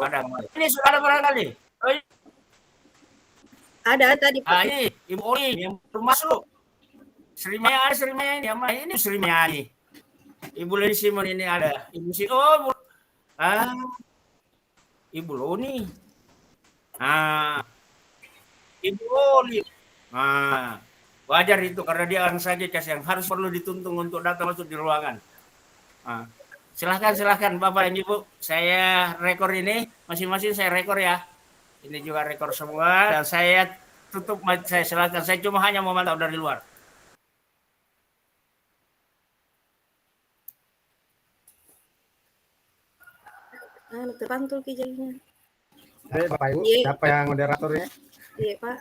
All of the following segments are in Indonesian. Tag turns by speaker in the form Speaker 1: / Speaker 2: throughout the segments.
Speaker 1: ada. Ini sudah ada barangkali. Oh,
Speaker 2: Ada tadi Pak.
Speaker 1: ini Ibu Oli yang masuk. Sri Maya ini Sri Maya ini. Ibu Leni Simon ini ada. Ibu si oh, Ibu Loni. Ibu Oli. Wajar itu karena dia orang saja yang harus perlu dituntun untuk datang masuk di ruangan. Silahkan Bapak dan Ibu, saya rekor ini, masing-masing saya rekor ya. Ini juga rekor semua dan saya tutup, saya silahkan. Saya cuma hanya memantau dari luar.
Speaker 2: Terpantul jadinya.
Speaker 3: Bapak Ibu, siapa yang moderatornya?
Speaker 2: Iya Pak.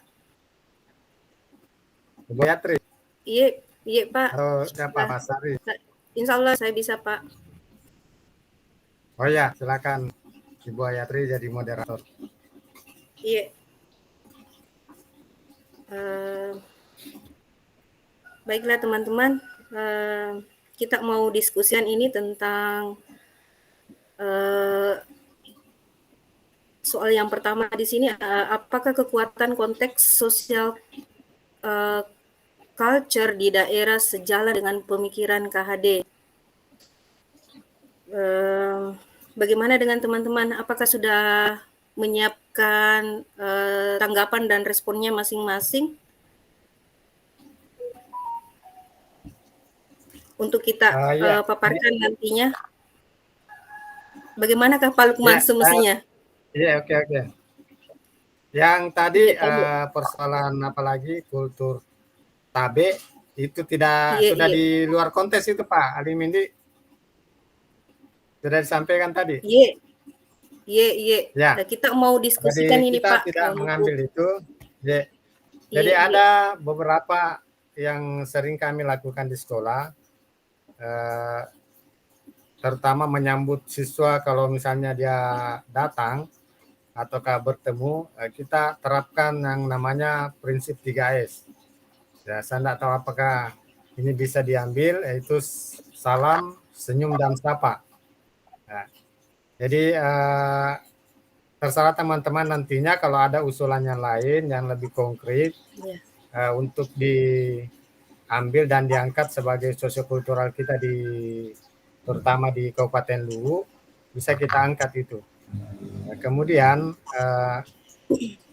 Speaker 3: Ibu Yatri.
Speaker 2: Iya Pak.
Speaker 3: Atau siapa Mas Sari?
Speaker 2: Insya Allah saya bisa Pak.
Speaker 3: Oh ya, silakan Ibu Yatri jadi moderator.
Speaker 2: Iya. Baiklah teman-teman, kita mau diskusikan ini tentang soal yang pertama di sini, apakah kekuatan konteks sosial culture di daerah sejalan dengan pemikiran KHD? Bagaimana dengan teman-teman? Apakah sudah menyiapkan tanggapan dan responnya masing-masing untuk kita paparkan nantinya? Bagaimanakah Pak Lukman semestinya?
Speaker 3: Iya, oke. Yang tadi persoalan apalagi kultur tabe itu sudah di luar konteks itu Pak Ali Mindi, sudah disampaikan tadi.
Speaker 2: Iya. Ya. Kita mau diskusikan
Speaker 3: jadi
Speaker 2: ini
Speaker 3: kita
Speaker 2: Pak.
Speaker 3: Kita tidak mengambil itu. Jadi ada beberapa yang sering kami lakukan di sekolah, terutama menyambut siswa kalau misalnya dia datang ataukah bertemu, kita terapkan yang namanya prinsip 3S. Ya, saya tidak tahu apakah ini bisa diambil, yaitu salam, senyum, dan sapa. Nah, jadi terserah teman-teman nantinya kalau ada usulan yang lain yang lebih konkret untuk diambil dan diangkat sebagai sosiokultural kita terutama di Kabupaten Luwu, bisa kita angkat itu. Kemudian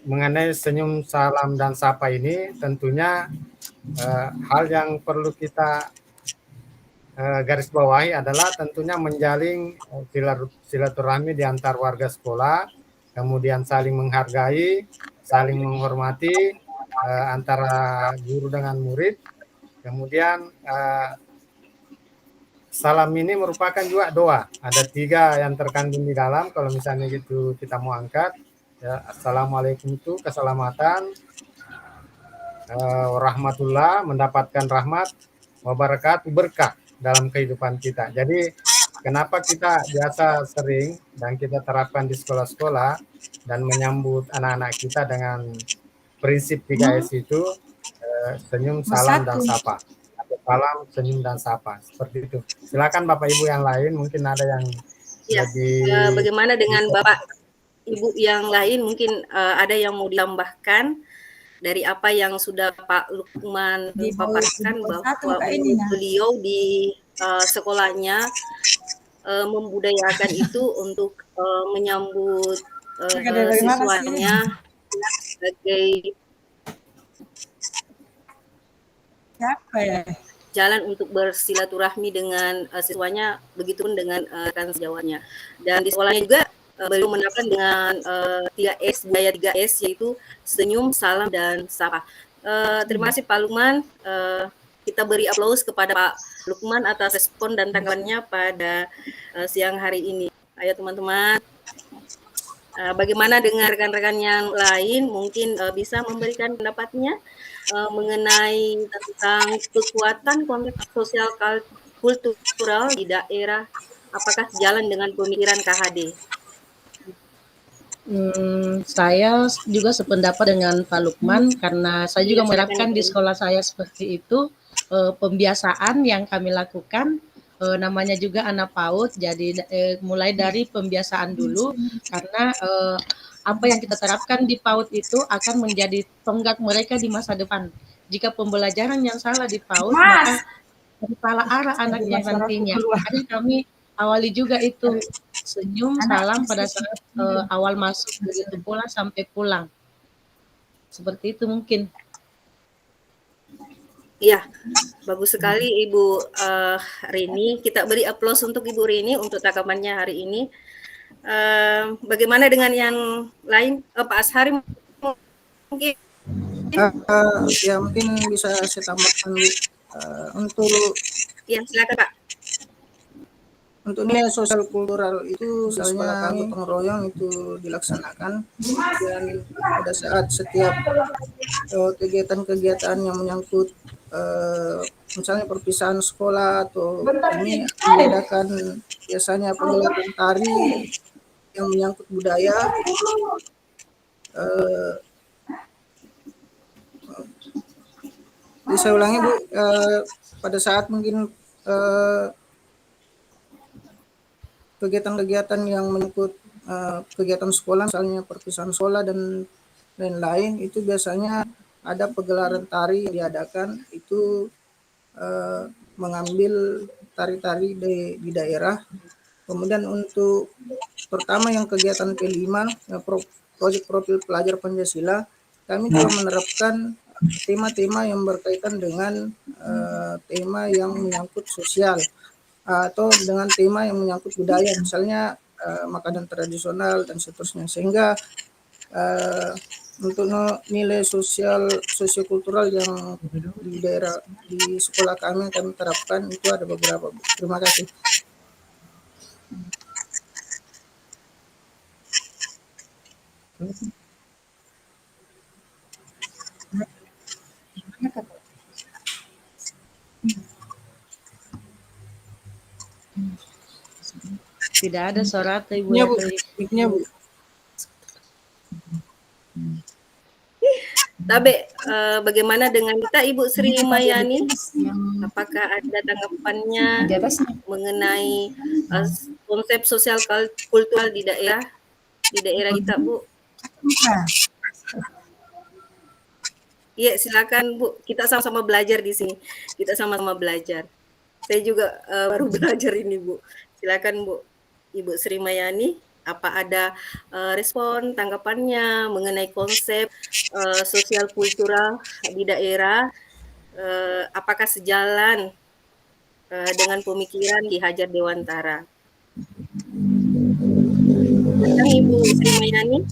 Speaker 3: mengenai senyum, salam, dan sapa ini tentunya hal yang perlu kita garis bawahi adalah tentunya menjalin silaturahmi di antar warga sekolah, kemudian saling menghargai, saling menghormati antara guru dengan murid. Kemudian salam ini merupakan juga doa. Ada 3 yang terkandung di dalam. Kalau misalnya gitu kita mau angkat, ya, Assalamualaikum itu keselamatan, warahmatullah, mendapatkan rahmat, wabarakatuh, berkah dalam kehidupan kita. Jadi kenapa kita biasa sering dan kita terapkan di sekolah-sekolah dan menyambut anak-anak kita dengan prinsip 3S itu, senyum, salam, dan sapa. Salam, senyum, dan sapa, seperti itu. Silakan Bapak Ibu yang lain, mungkin ada yang lebih.
Speaker 2: Bagaimana dengan Bapak Ibu yang lain? Mungkin ada yang mau ditambahkan dari apa yang sudah Pak Lukman paparkan, bahwa beliau di sekolahnya membudayakan itu untuk menyambut siswanya sebagai jalan untuk bersilaturahmi dengan siswanya, begitupun dengan rekan sejawatnya. Dan di sekolahnya juga beliau menerapkan dengan 3S, budaya 3S, yaitu senyum, salam, dan sapa. Terima kasih Pak Lukman. Kita beri aplaus kepada Pak Lukman atas respon dan tanggapannya pada siang hari ini. Ayo teman-teman, bagaimana dengan rekan-rekan yang lain? Mungkin bisa memberikan pendapatnya mengenai tentang kekuatan konteks sosial kultural di daerah, apakah sejalan dengan pemikiran KHD?
Speaker 4: Saya juga sependapat dengan Pak Lukman, karena saya juga menerapkan di sekolah saya seperti itu. Pembiasaan yang kami lakukan namanya juga anak PAUD, jadi mulai dari pembiasaan dulu karena apa yang kita terapkan di PAUD itu akan menjadi tonggak mereka di masa depan. Jika pembelajaran yang salah di PAUD, maka salah arah anaknya nantinya. Makanya kami awali juga itu senyum, salam pada saat awal masuk, begitu pula sampai pulang. Seperti itu mungkin.
Speaker 2: Iya, bagus sekali Ibu Rini. Kita beri aplaus untuk Ibu Rini untuk tanggapannya hari ini. Bagaimana dengan yang lain? Pak Ashari mungkin?
Speaker 5: Ya mungkin bisa saya tambahkan Bu. Untuk
Speaker 2: Ya, silakan Pak.
Speaker 5: Untuk nilai sosial kultural itu misalnya gotong royong itu dilaksanakan dan pada saat setiap kegiatan-kegiatan yang menyangkut misalnya perpisahan sekolah atau ini diadakan biasanya penggelaran tari yang menyangkut budaya. Saya ulangi Bu, pada saat mungkin kegiatan-kegiatan yang menyangkut kegiatan sekolah, misalnya perpisahan sekolah dan lain-lain, itu biasanya ada pegelaran tari yang diadakan, itu mengambil tari-tari di daerah. Kemudian untuk pertama yang kegiatan kelima, proyek profil pelajar Pancasila, kami telah menerapkan tema-tema yang berkaitan dengan tema yang menyangkut sosial atau dengan tema yang menyangkut budaya, misalnya makanan tradisional dan seterusnya, sehingga untuk nilai sosiokultural yang di daerah di sekolah kami terapkan itu ada beberapa. Terima kasih.
Speaker 4: Tidak ada suara Ibu.
Speaker 5: Ya, Bu. Mic-nya, Bu.
Speaker 2: Tabe, bagaimana dengan kita Ibu Sri Mayani? Apakah ada tanggapannya mengenai konsep sosial kultural di daerah kita, Bu? Iya, silakan Bu. Kita sama-sama belajar di sini. Kita sama-sama belajar. Saya juga baru belajar ini, Bu. Silakan Bu, Ibu Sri Mayani. Apa ada respon tanggapannya mengenai konsep sosial kultural di daerah? Apakah sejalan dengan pemikiran Ki Hajar Dewantara? Silakan Ibu Sri Mayani.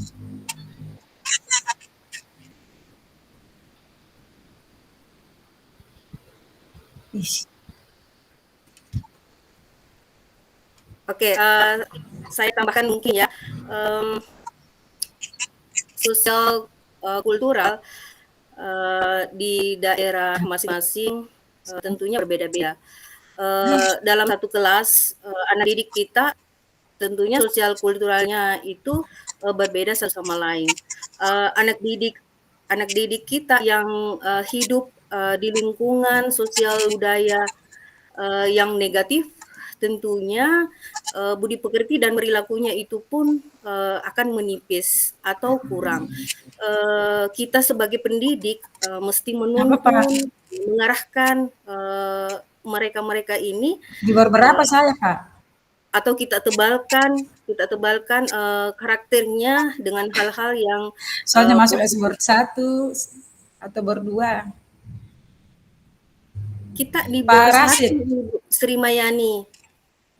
Speaker 2: Oke, saya tambahkan mungkin ya, sosial kultural di daerah masing-masing tentunya berbeda-beda. Dalam satu kelas anak didik kita, tentunya sosial kulturalnya itu berbeda satu sama lain. Anak didik kita yang hidup di lingkungan sosial budaya yang negatif, tentunya budi pekerti dan perilakunya itu pun akan menipis atau kurang. Kita sebagai pendidik mesti menuntun, mengarahkan mereka-mereka ini.
Speaker 6: Di berapa saya, Kak?
Speaker 2: Atau kita tebalkan karakternya dengan hal-hal yang
Speaker 6: soalnya masuk S1 atau berdua.
Speaker 2: Kita di Bawaslu Sri Mayani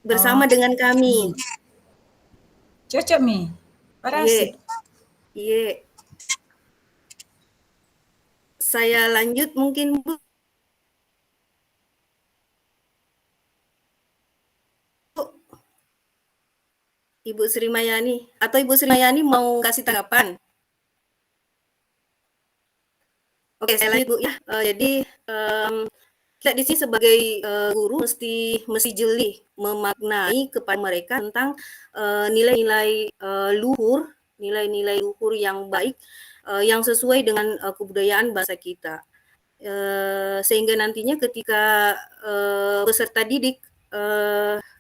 Speaker 2: bersama dengan kami.
Speaker 6: Cocok Mi. Parasit.
Speaker 2: Iya. Saya lanjut mungkin Bu. Ibu Sri Mayani atau Ibu Sri Mayani mau kasih tanggapan? Oke, saya lanjut Bu ya. Jadi kita di sini sebagai guru mesti jeli memaknai kepada mereka tentang nilai-nilai luhur yang baik yang sesuai dengan kebudayaan bangsa kita. Sehingga nantinya ketika peserta didik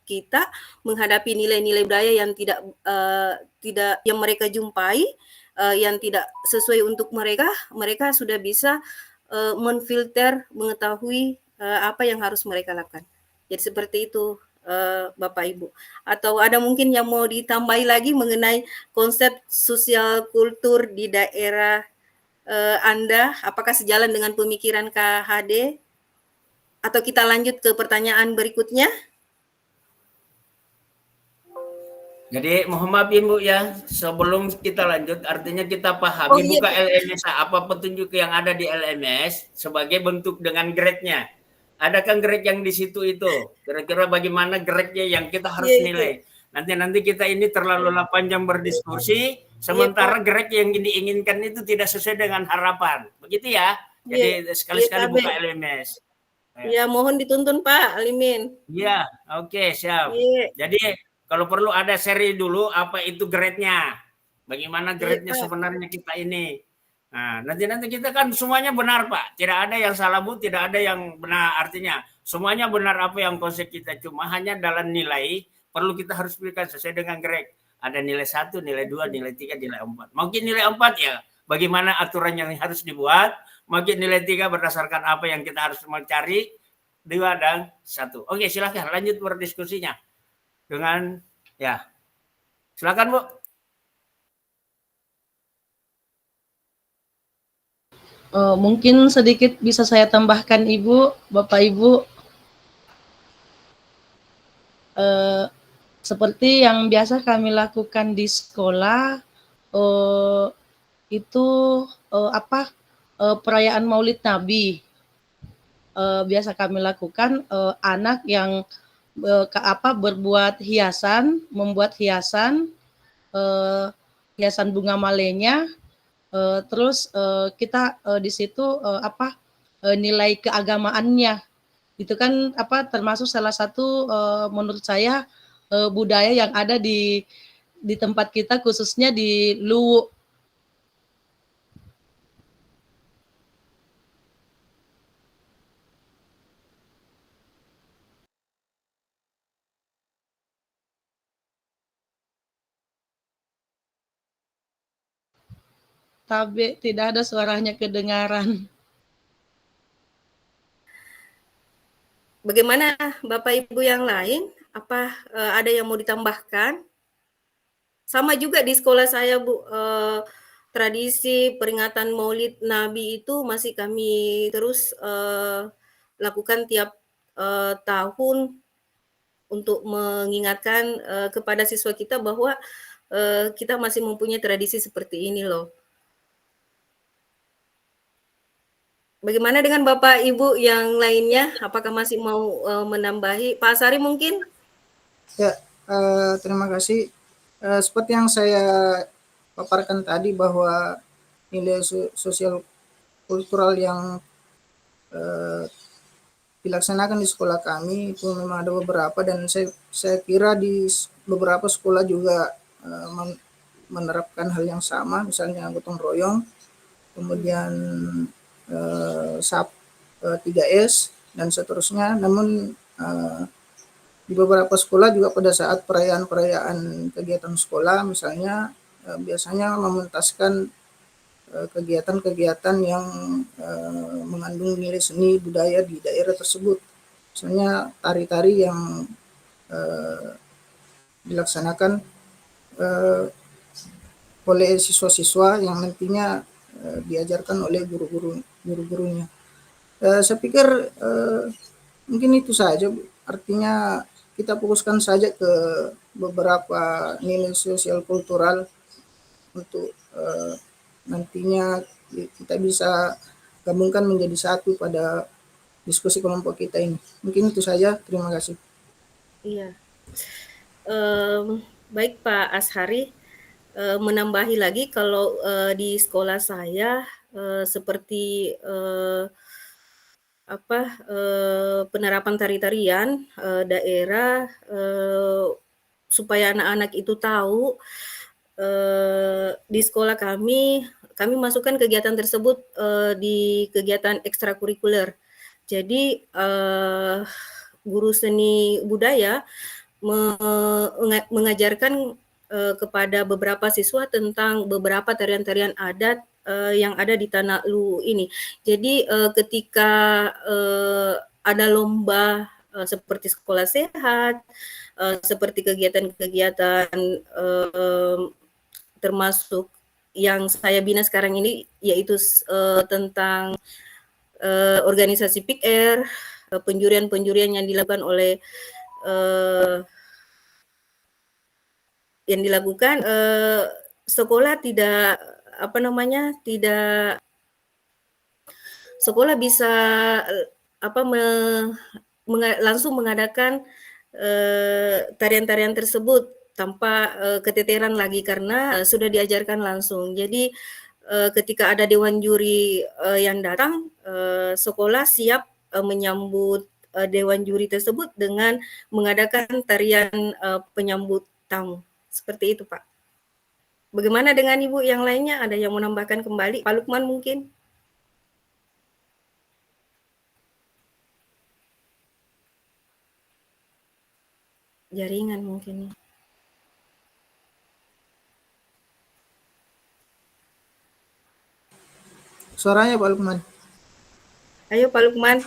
Speaker 2: kita menghadapi nilai-nilai budaya yang tidak yang mereka jumpai, yang tidak sesuai untuk mereka, mereka sudah bisa menfilter, mengetahui apa yang harus mereka lakukan. Jadi seperti itu, Bapak Ibu. Atau ada mungkin yang mau ditambahi lagi mengenai konsep sosial kultur di daerah Anda, apakah sejalan dengan pemikiran KHD? Atau kita lanjut ke pertanyaan berikutnya?
Speaker 1: Jadi mohon maaf Ibu ya, sebelum kita lanjut, artinya kita pahami buka LMS apa petunjuk yang ada di LMS sebagai bentuk dengan grade-nya. Adakah grade yang di situ itu? Kira-kira bagaimana grade-nya yang kita harus nilai? Nanti kita ini terlalu panjang berdiskusi, sementara grade yang diinginkan itu tidak sesuai dengan harapan. Begitu ya? Jadi sekali-sekali buka LMS.
Speaker 2: Ya, mohon dituntun Pak Alimin.
Speaker 1: Iya, oke, siap. Jadi kalau perlu ada seri dulu apa itu grade-nya. Bagaimana grade-nya sebenarnya kita ini. Nah, nanti kita kan semuanya benar, Pak. Tidak ada yang salah, Bu, tidak ada yang benar. Artinya semuanya benar apa yang konsep kita. Cuma hanya dalam nilai perlu kita harus berikan sesuai dengan grade. Ada nilai 1, nilai 2, nilai 3, nilai 4. Mungkin nilai 4 ya, bagaimana aturan yang harus dibuat. Mungkin nilai 3 berdasarkan apa yang kita harus mencari. 2 dan 1. Oke, silakan lanjut berdiskusinya. Dengan ya. Silakan, Bu.
Speaker 4: Mungkin sedikit bisa saya tambahkan Ibu, Bapak Ibu. Seperti yang biasa kami lakukan di sekolah, itu perayaan Maulid Nabi. Biasa kami lakukan anak yang membuat hiasan bunga malenya, terus kita di situ nilai keagamaannya itu kan termasuk salah satu menurut saya budaya yang ada di tempat kita, khususnya di Luwu. Tapi tidak ada suaranya kedengaran.
Speaker 2: Bagaimana Bapak Ibu yang lain? Apa ada yang mau ditambahkan? Sama juga di sekolah saya, Bu. Tradisi peringatan Maulid Nabi itu masih kami terus lakukan tiap tahun untuk mengingatkan kepada siswa kita bahwa kita masih mempunyai tradisi seperti ini loh. Bagaimana dengan Bapak Ibu yang lainnya? Apakah masih mau menambahi? Pak Asari mungkin?
Speaker 5: Ya, terima kasih. Seperti yang saya paparkan tadi bahwa nilai sosial kultural yang dilaksanakan di sekolah kami itu memang ada beberapa, dan saya kira di beberapa sekolah juga menerapkan hal yang sama, misalnya gotong royong, kemudian 3S dan seterusnya. Namun di beberapa sekolah juga pada saat perayaan kegiatan sekolah misalnya biasanya mementaskan kegiatan-kegiatan yang mengandung nilai seni budaya di daerah tersebut. Misalnya tari-tari yang dilaksanakan oleh siswa-siswa yang nantinya diajarkan oleh guru-gurunya. Saya pikir mungkin itu saja, Bu. Artinya kita fokuskan saja ke beberapa nilai sosial kultural untuk nantinya kita bisa gabungkan menjadi satu pada diskusi kelompok kita ini. Mungkin itu saja. Terima kasih.
Speaker 2: Iya. Baik Pak Ashari, menambahi lagi kalau di sekolah saya seperti penerapan tari-tarian daerah supaya anak-anak itu tahu di sekolah kami masukkan kegiatan tersebut di kegiatan ekstrakurikuler. Jadi guru seni budaya mengajarkan kepada beberapa siswa tentang beberapa tarian-tarian adat yang ada di Tanah Lu ini. Jadi ketika ada lomba seperti sekolah sehat, seperti kegiatan-kegiatan termasuk yang saya bina sekarang ini, yaitu tentang organisasi PIKR, penjurian-penjurian yang dilakukan oleh sekolah tidak sekolah bisa langsung mengadakan tarian-tarian tersebut tanpa keteteran lagi karena sudah diajarkan langsung. Jadi ketika ada dewan juri yang datang, sekolah siap menyambut dewan juri tersebut dengan mengadakan tarian penyambut tamu. Seperti itu, Pak. Bagaimana dengan Ibu yang lainnya? Ada yang mau menambahkan kembali? Pak Lukman mungkin? Jaringan mungkin.
Speaker 5: Suaranya Pak Lukman.
Speaker 2: Ayo Pak Lukman.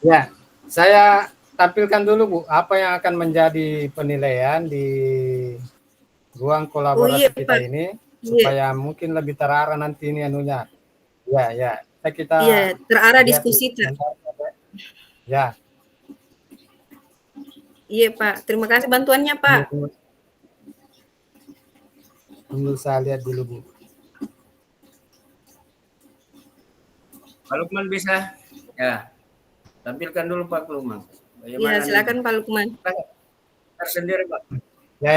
Speaker 3: Ya, saya tampilkan dulu Bu, apa yang akan menjadi penilaian di ruang kolaborasi kita ini, supaya mungkin lebih terarah nanti ini anunya. Ya, kita
Speaker 2: terarah diskusi.
Speaker 3: Ya.
Speaker 2: Iya Pak, terima kasih bantuannya Pak.
Speaker 3: Tunggu saya lihat dulu Bu.
Speaker 1: Pak Lukman bisa? Ya. Tampilkan dulu Pak Lukman.
Speaker 2: Iya, silakan Pak Lukman.
Speaker 1: Tersendiri Pak.
Speaker 3: Ya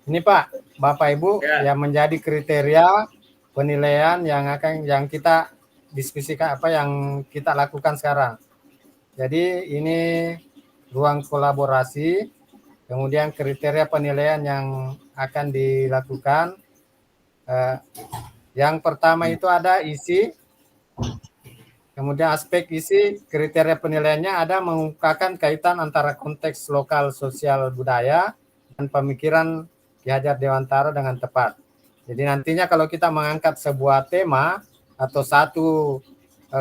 Speaker 3: ini Pak, Bapak Ibu yang menjadi kriteria penilaian yang kita diskusikan, yang kita lakukan sekarang. Jadi ini ruang kolaborasi, kemudian kriteria penilaian yang akan dilakukan. Yang pertama itu ada isi, kemudian aspek isi, kriteria penilaiannya ada mengungkapkan kaitan antara konteks lokal sosial budaya dan pemikiran Ki Hajar Dewantara dengan tepat. Jadi nantinya kalau kita mengangkat sebuah tema atau satu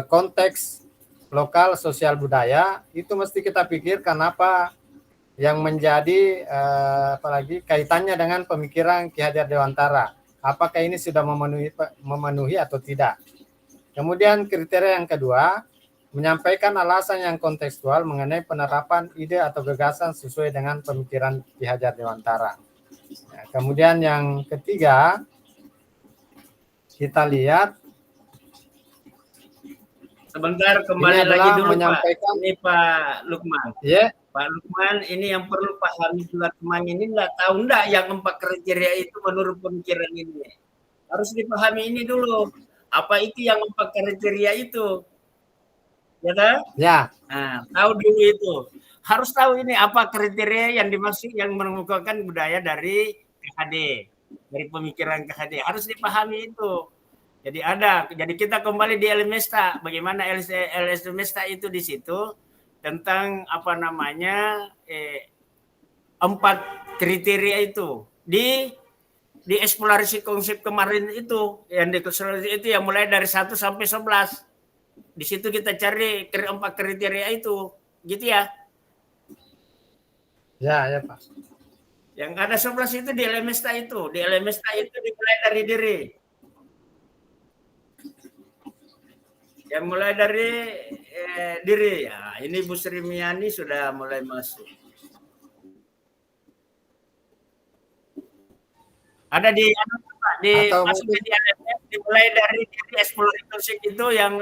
Speaker 3: konteks lokal sosial budaya, itu mesti kita pikirkan apa yang menjadi apalagi kaitannya dengan pemikiran Ki Hajar Dewantara. Apakah ini sudah memenuhi atau tidak? Kemudian kriteria yang kedua, menyampaikan alasan yang kontekstual mengenai penerapan ide atau gagasan sesuai dengan pemikiran Ki Hajar Dewantara. Nah, kemudian yang ketiga, kita lihat.
Speaker 1: Sebentar, kembali lagi dulu Pak. Ini Pak Lukman.
Speaker 3: Yeah.
Speaker 1: Pak Lukman, ini yang perlu pahami juga teman ini tahu enggak yang 4 kriteria itu menurut pemikiran ini. Harus dipahami ini dulu. Apa itu yang 4 kriteria itu? Ya kan?
Speaker 3: Ya.
Speaker 1: Nah, tahu dulu itu. Harus tahu ini apa kriteria yang dimaksud yang mengemukakan budaya dari KHD, dari pemikiran KHD. Harus dipahami itu. Jadi kita kembali di LMesta. Bagaimana LMesta itu di situ tentang 4 kriteria itu di eksplorasi konsep kemarin itu yang dieksplorasi itu yang mulai dari 1 sampai 11. Di situ kita cari 4 kriteria itu, gitu ya?
Speaker 3: Ya Pak.
Speaker 1: Yang ada 11 itu di LMesta itu. Di LMesta itu dimulai dari diri. Yang mulai dari diri. Ya, ini Bu Sri Miani sudah mulai masuk. Ada di masuknya di LMS dimulai dari eksplorasi konsep itu yang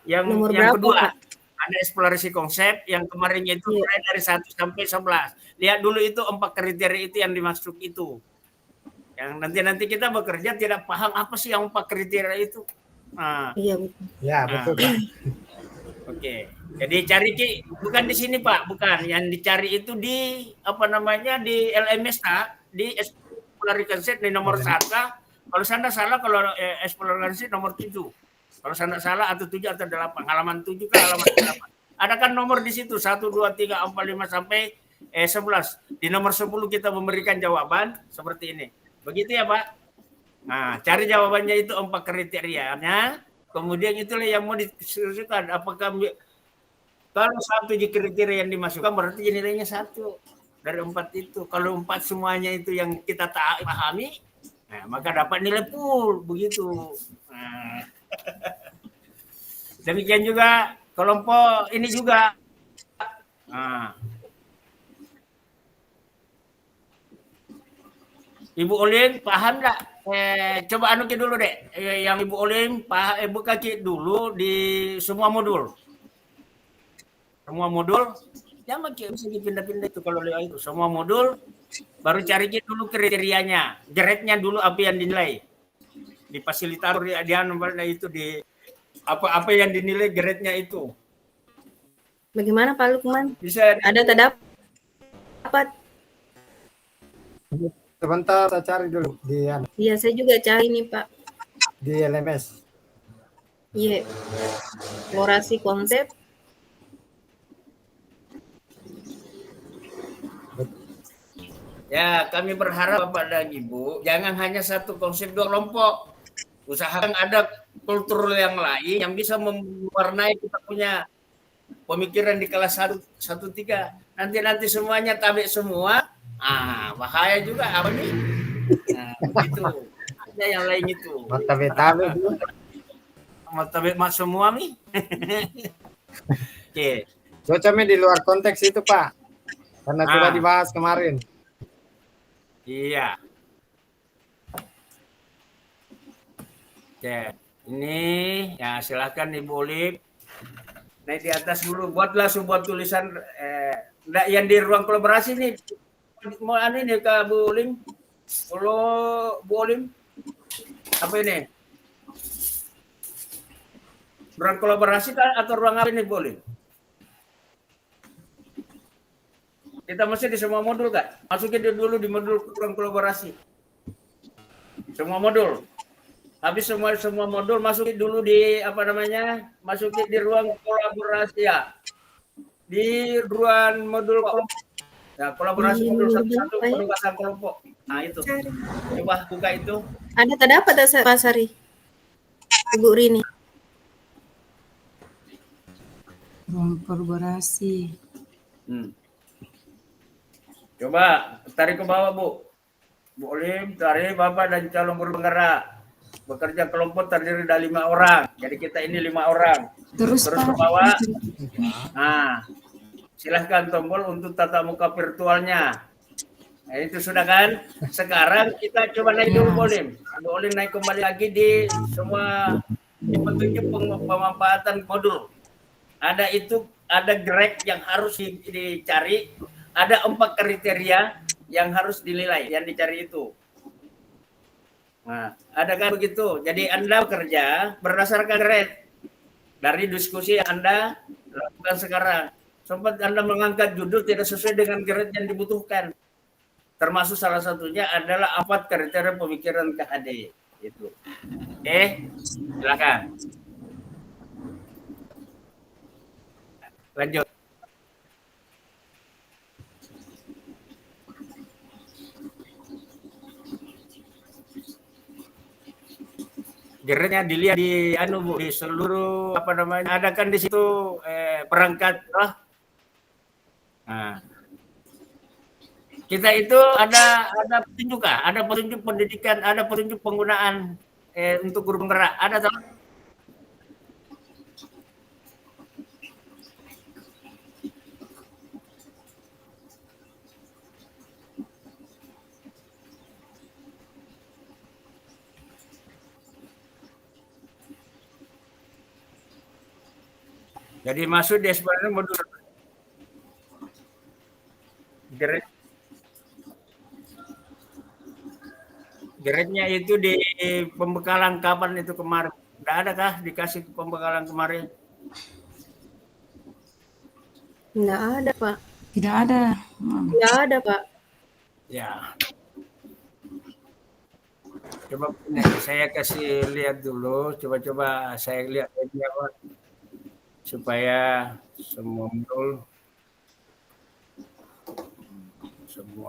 Speaker 1: yang kedua. Ada eksplorasi konsep yang kemarinnya itu mulai dari 1 sampai 11. Lihat dulu itu 4 kriteria itu yang dimaksud itu. Yang nanti kita bekerja tidak paham apa sih yang 4 kriteria itu. Nah,
Speaker 2: iya betul.
Speaker 3: Ya betul.
Speaker 1: Oke. Jadi cari bukan di sini Pak, bukan. Yang dicari itu di di LMSA, di eksplorasi konsep di nomor 1. Kalau Anda salah, kalau eksplorasi nomor 7. Kalau saya salah atau 7 atau 8, halaman 7 ke halaman 8. Ada kan nomor di situ 1, 2, 3, 4, 5 sampai 11. Di nomor 10 kita memberikan jawaban seperti ini. Begitu ya Pak? Nah, cari jawabannya itu 4 kriterianya. Kemudian itulah yang mau disebutkan. Apakah kalau 1 kriteria yang dimasukkan berarti nilainya 1 dari 4 itu. Kalau 4 semuanya itu yang kita pahami, nah, maka dapat nilai full begitu. Nah. Demikian juga kelompok ini juga. Nah. Ibu Olin paham nggak? Coba anukin dulu deh. Yang Ibu Olin buka dulu di semua modul. Semua modul, jangan bisa dipindah-pindah itu kalau lihat itu. Semua modul, baru cari dulu kriterianya, grade-nya dulu apa yang dinilai. Di fasilitator dia nomornya itu di apa yang dinilai grade-nya itu.
Speaker 2: Bagaimana Pak Lukman?
Speaker 1: Bisa
Speaker 2: ada terdapat?
Speaker 3: Sebentar saya cari dulu di
Speaker 2: Iya, saya juga cari nih Pak.
Speaker 3: Di LMS.
Speaker 2: Iya. Eksplorasi konsep.
Speaker 1: Ya, kami berharap Bapak dan Ibu jangan hanya satu konsep 2 kelompok. Usahakan ada kultur yang lain yang bisa mewarnai kita punya pemikiran di kelas 1-3. Nanti semuanya tabik semua. Bahaya juga apa nih? Nah, begitu. Ada yang lain itu.
Speaker 3: Tabik-tabik.
Speaker 1: Tabik semua nih. Oke.
Speaker 3: Cocoknya di luar konteks itu Pak. Karena sudah dibahas kemarin.
Speaker 1: Iya. Oke. Ini ya silakan Ibu Olip. Naik di atas dulu. Buatlah sebuah tulisan yang di ruang kolaborasi nih. Mau ini ke Bu Olim. Kalau Bu Olim apa ini? Ruang kolaborasi atau ruang apa ini Bu Olim? Kita masih di semua modul Kak. Masukin dulu di modul ruang kolaborasi. Semua modul. Habis semua modul masukin dulu di masukin di ruang kolaborasi ya. Di ruang modul kolaborasi modul 1 penugasan kelompok. Nah itu. Coba buka itu.
Speaker 2: Ada terdapat Pak Sari? Ibu Rini.
Speaker 6: Ruang kolaborasi.
Speaker 1: Coba tarik ke bawah Bu. Bu Olim, tarik Bapak dan calon guru penggerak. Bekerja kelompok terdiri dari 5 orang. Jadi kita ini 5 orang. Terus ke bawah. Nah, silahkan tombol untuk tatap muka virtualnya. Nah, itu sudah kan? Sekarang kita coba naik dulu Bu Olim. Bu Olim naik kembali lagi di semua di petunjuk pemanfaatan modul. Ada grade yang harus dicari. Ada 4 kriteria yang harus dinilai, yang dicari itu. Nah, ada kan begitu. Jadi Anda bekerja berdasarkan grade dari diskusi yang Anda lakukan sekarang. Sempat Anda mengangkat judul tidak sesuai dengan grade yang dibutuhkan. Termasuk salah satunya adalah 4 kriteria pemikiran KHD. Itu. Oke, silakan. Lanjut. Grade-nya dilihat di Bu, di seluruh ada kan di situ perangkat Nah. Kita itu ada petunjuk ada petunjuk pendidikan, ada petunjuk penggunaan untuk guru penggerak. Ada tahu? Jadi masuk di sebenarnya modul grade-nya itu di pembekalan kapan itu kemarin? Tidak ada kah dikasih pembekalan kemarin?
Speaker 2: Tidak ada Pak.
Speaker 6: Tidak ada.
Speaker 2: Tidak ada Pak.
Speaker 1: Ya. Coba saya kasih lihat dulu. Coba saya lihat. supaya semua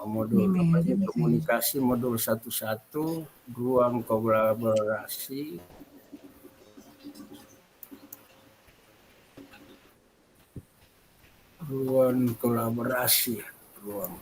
Speaker 1: modul apa aja, komunikasi modul 1-1, ruang kolaborasi, ruang kolaborasi, ruang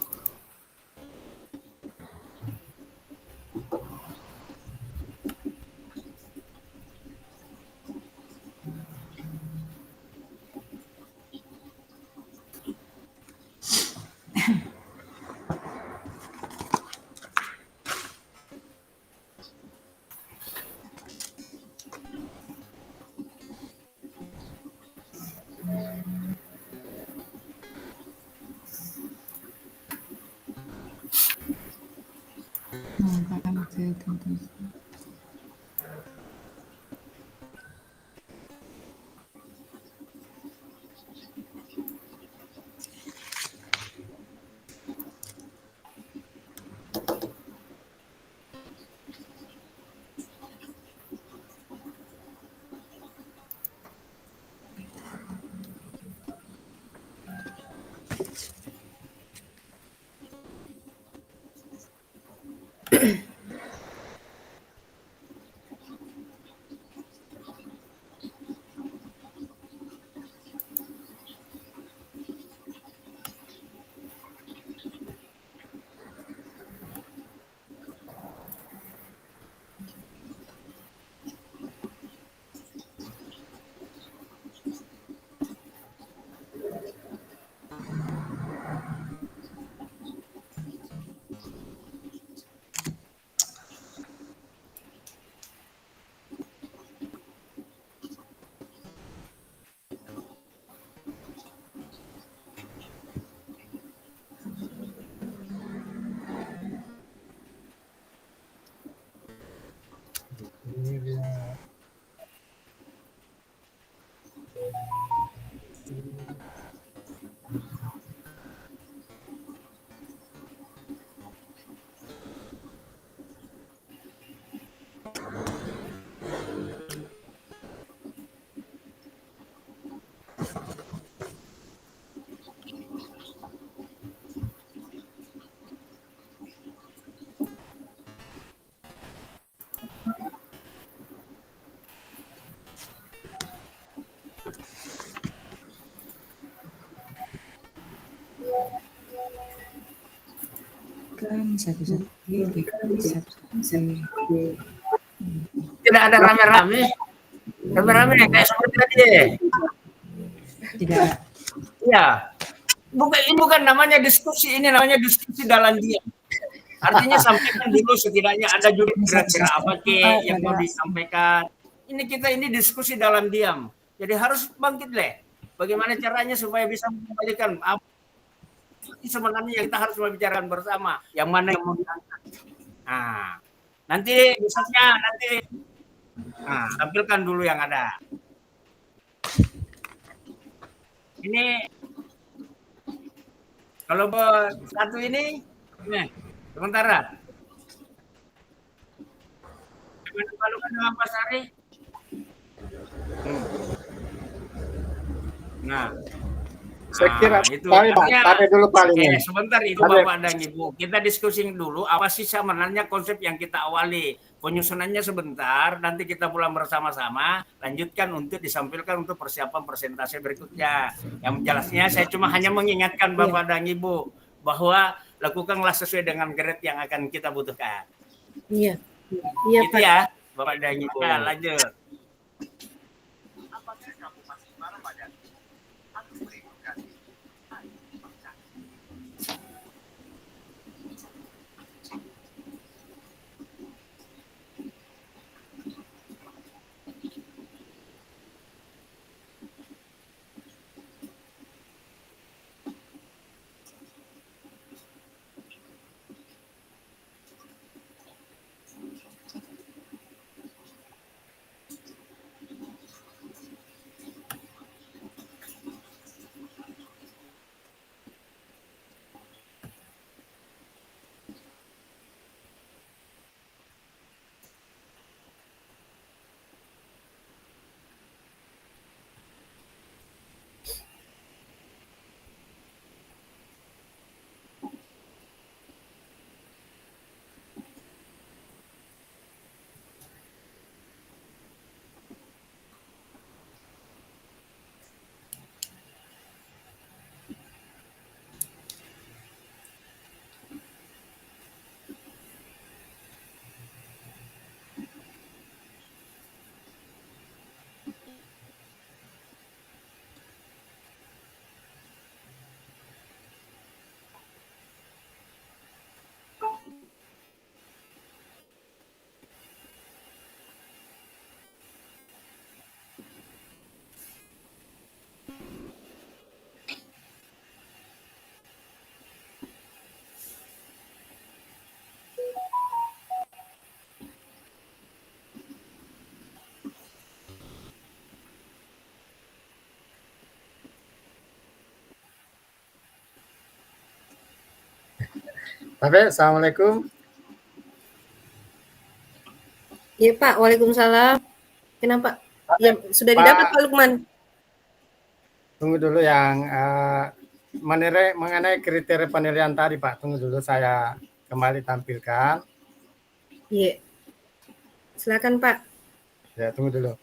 Speaker 1: tidak ada rame-rame kayak seperti tadi.
Speaker 6: Tidak.
Speaker 1: Iya. Ini bukan namanya diskusi, ini namanya diskusi dalam diam. Artinya sampaikan dulu setidaknya ada juga kira-kira apa yang mau disampaikan. Ini diskusi dalam diam. Jadi harus bangkit deh. Bagaimana caranya supaya bisa mengembalikan apa sebenarnya yang kita harus membicarakan bersama. Yang mana yang mau diangkat. Nah, nanti besoknya tampilkan dulu yang ada. Ini kalau satu ini, sementara. Dimalu-malukan dengan Pak Sari. Nah,
Speaker 3: Saya kira
Speaker 1: itu
Speaker 3: Pak, dulu paling ini.
Speaker 1: sebentar itu Bapak dan Ibu. Kita diskusi dulu apa sih sebenarnya konsep yang kita awali. Penyusunannya sebentar, nanti kita pulang bersama-sama, lanjutkan untuk disampaikan untuk persiapan presentasi berikutnya. Yang jelasnya saya cuma hanya mengingatkan Bapak dan Ibu bahwa lakukanlah sesuai dengan grade yang akan kita butuhkan.
Speaker 2: Iya. Iya,
Speaker 1: gitu
Speaker 2: Pak.
Speaker 1: ya, Bapak dan Ibu. Nah, lanjut.
Speaker 3: Tapi assalamualaikum.
Speaker 2: Iya Pak, waalaikumsalam. Kenapa? Ya, sudah
Speaker 3: Pak,
Speaker 2: didapat Pak Lukman.
Speaker 3: Tunggu dulu yang mengenai kriteria penilaian tadi Pak. Tunggu dulu saya kembali tampilkan.
Speaker 2: Iya. Silakan Pak.
Speaker 3: Ya, tunggu dulu.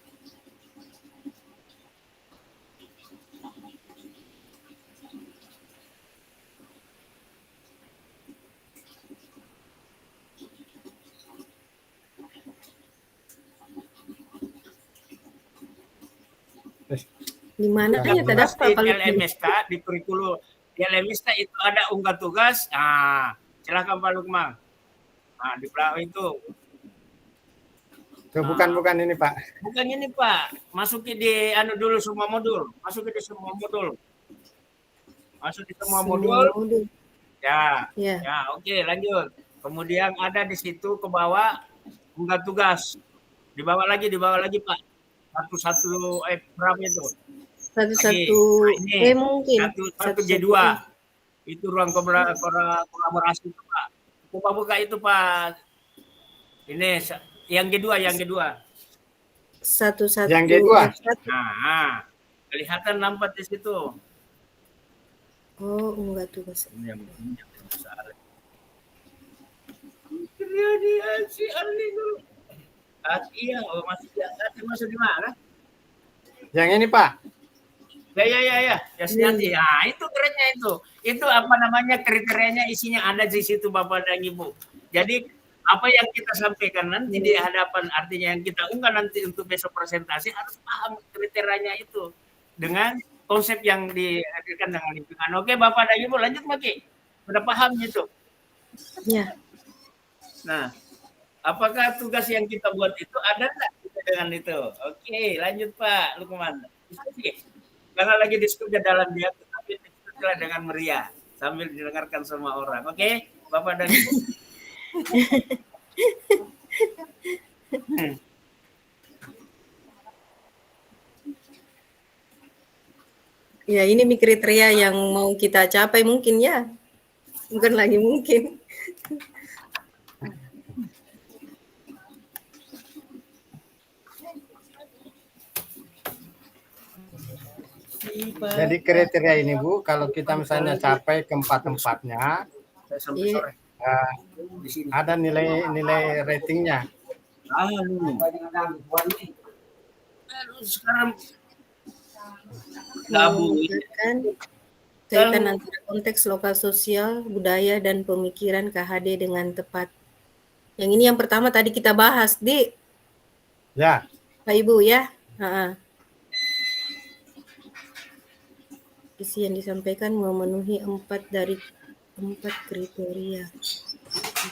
Speaker 2: Di mana ya
Speaker 1: tugas
Speaker 2: terdapat Pak
Speaker 1: di
Speaker 2: Lukman?
Speaker 1: LMSK di kurikulum di LMSK itu ada unggah tugas. Silakan Pak Lukman. Di belakang itu.
Speaker 3: Tuh, bukan ini Pak.
Speaker 1: Bukan ini Pak. Masuki di dulu semua modul. Masuki di semua modul. Masuk di semua modul. Ya.
Speaker 2: Ya.
Speaker 1: Ya, oke, lanjut. Kemudian ada di situ ke bawah unggah tugas. Di bawah lagi Pak. Satu berapa itu?
Speaker 2: Satu mungkin.
Speaker 1: Satu J2. Itu ruang kolaborasi itu Pak. Buka itu Pak. Ini yang kedua.
Speaker 2: Satu.
Speaker 3: Yang kedua.
Speaker 1: Nah, kelihatan nampak di situ.
Speaker 2: Oh, enggak tugas.
Speaker 1: Iya, masuk di mana?
Speaker 3: Yang ini Pak.
Speaker 1: Ya. Nanti. Nah, itu kerennya itu. Itu apa namanya kriterianya isinya ada di situ Bapak dan Ibu. Jadi apa yang kita sampaikan nanti di hadapan artinya yang kita unggah nanti untuk besok presentasi harus paham kriterianya itu dengan konsep yang dihadirkan dengan lingkungan. Oke, Bapak dan Ibu lanjut Maki. Sudah paham itu?
Speaker 2: Ya.
Speaker 1: Nah, apakah tugas yang kita buat itu ada enggak dengan itu? Oke, lanjut Pak Lukman. Karena lagi diskusi dalam dia, tapi diskusilah dengan meriah sambil didengarkan semua orang. Oke, Bapak dan Ibu.
Speaker 2: Ya, ini kriteria yang mau kita capai mungkin ya. Bukan lagi mungkin.
Speaker 3: Jadi kriteria ini Bu, kalau kita misalnya capai keempat-empatnya, ada nilai ratingnya.
Speaker 1: Sekarang gabung
Speaker 2: kaitan antara konteks lokal sosial, budaya, dan pemikiran KHD dengan tepat. Yang ini yang pertama tadi kita bahas, Di.
Speaker 3: Ya.
Speaker 2: Pak Ibu ya. Isi yang disampaikan memenuhi 4 dari 4 kriteria.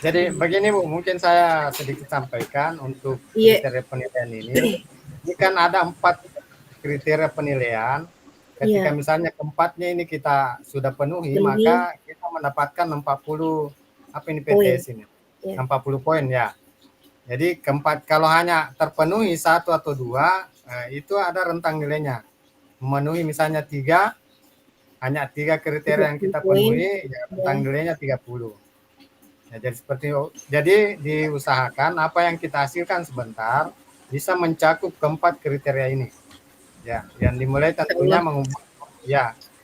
Speaker 3: Jadi begini Bu, mungkin saya sedikit sampaikan untuk kriteria penilaian ini. Ini kan ada 4 kriteria penilaian. Ketika misalnya keempatnya ini kita sudah penuhi, maka kita mendapatkan 40 PTS ini. 40 poin ya. Jadi keempat kalau hanya terpenuhi 1 atau 2, itu ada rentang nilainya. Memenuhi misalnya 3, hanya 3 kriteria yang kita penuhi, ya rentang nilainya 30. Ya, jadi diusahakan apa yang kita hasilkan sebentar bisa mencakup keempat kriteria ini. Ya, yang dimulai tentunya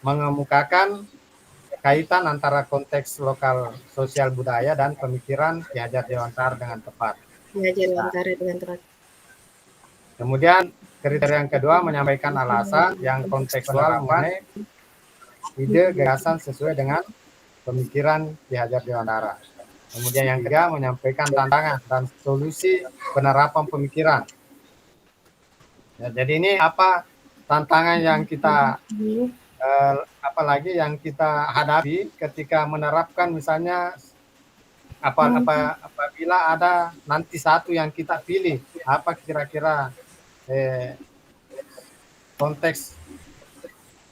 Speaker 3: mengemukakan kaitan antara konteks lokal sosial budaya dan pemikiran Ki Hajar Dewantara dengan tepat. Kemudian kriteria yang kedua menyampaikan alasan yang kontekstual mengenai ide gagasan sesuai dengan pemikiran Ki Hajar Dewantara. Kemudian yang ketiga menyampaikan tantangan dan solusi penerapan pemikiran. Ya, jadi ini apa tantangan yang kita apalagi yang kita hadapi ketika menerapkan misalnya apabila ada nanti satu yang kita pilih, apa kira-kira konteks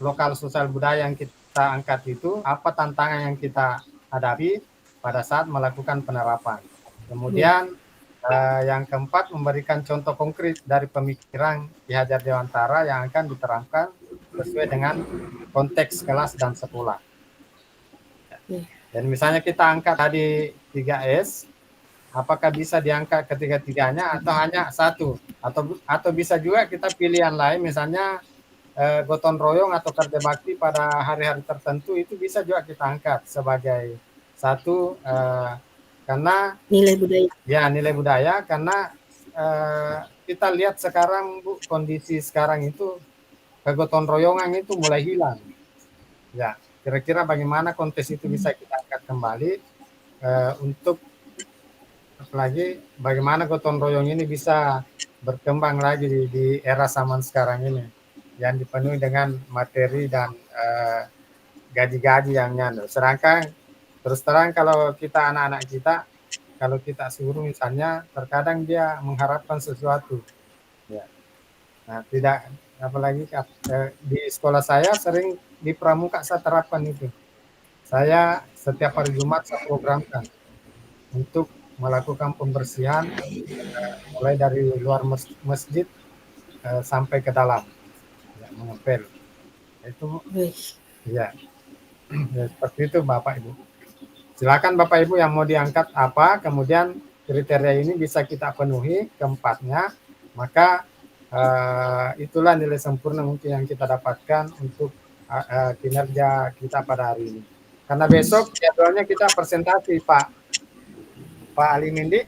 Speaker 3: lokal sosial budaya yang kita angkat itu, apa tantangan yang kita hadapi pada saat melakukan penerapan. Kemudian yang keempat memberikan contoh konkret dari pemikiran Ki Hajar Dewantara yang akan diterapkan sesuai dengan konteks kelas dan sekolah. Dan misalnya kita angkat tadi 3S, apakah bisa diangkat ketiga-tiganya atau hanya satu? Atau bisa juga kita pilih yang lain, misalnya gotong royong atau kerja bakti pada hari-hari tertentu itu bisa juga kita angkat sebagai satu, karena
Speaker 2: Nilai budaya.
Speaker 3: ya nilai budaya, karena kita lihat sekarang Bu, kondisi sekarang itu kegotong royongan itu mulai hilang. Ya, kira-kira bagaimana kontes itu bisa kita angkat kembali untuk apalagi bagaimana gotong royong ini bisa berkembang lagi di era zaman sekarang ini yang dipenuhi dengan materi dan gaji-gaji yang nyanda. Sedangkan terus terang kalau kita anak-anak kita, kalau kita suruh misalnya terkadang dia mengharapkan sesuatu. Ya. Nah, tidak apalagi di sekolah saya sering di pramuka saya terapkan itu. Saya setiap hari Jumat saya programkan untuk melakukan pembersihan mulai dari luar masjid sampai ke dalam, ya, mengepel. Itu ya, ya seperti itu Bapak Ibu. Silakan Bapak Ibu yang mau diangkat apa, kemudian kriteria ini bisa kita penuhi keempatnya, maka itulah nilai sempurna mungkin yang kita dapatkan untuk kinerja kita pada hari ini. Karena besok jadwalnya kita presentasi Pak Ali Nindi.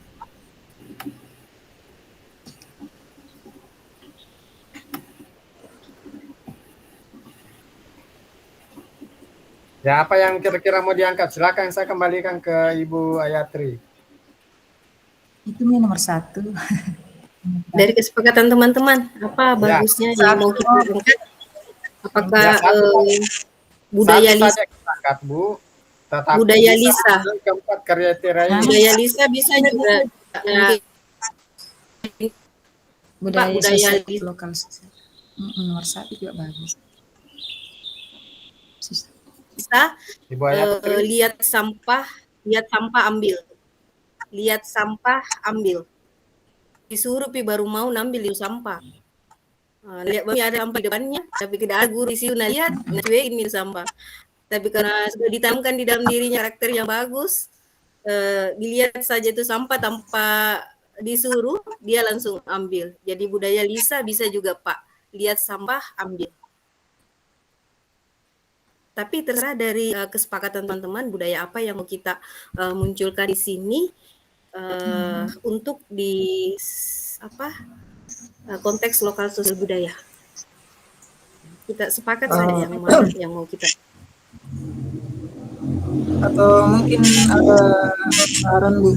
Speaker 3: Ya, apa yang kira-kira mau diangkat? Silakan saya kembalikan ke Ibu Ayatri.
Speaker 6: Itu nomor 1.
Speaker 2: Dari kesepakatan teman-teman, apa bagusnya yang mau kita angkat? Apakah budaya Lisa?
Speaker 3: Angkat, Bu. Tetapi
Speaker 2: budaya Lisa.
Speaker 3: Keempat kriteria
Speaker 2: budaya Lisa bisa juga.
Speaker 6: Budaya lokal. Nomor 1 juga bagus.
Speaker 2: Bisa lihat sampah ambil. Lihat sampah ambil. Disuruh baru mau ngambil di sampah. Lihat ada sampah di depannya, tapi tidak ada guru di situ lihat, ini sampah. Tapi karena sudah ditanamkan di dalam dirinya karakter yang bagus, dilihat saja itu sampah tanpa disuruh, dia langsung ambil. Jadi budaya Lisa bisa juga Pak, lihat sampah ambil. Tapi terserah dari kesepakatan teman-teman budaya apa yang mau kita munculkan di sini untuk di konteks lokal sosial budaya. Kita sepakat saja yang mau kita.
Speaker 5: Atau mungkin ada saran Bu,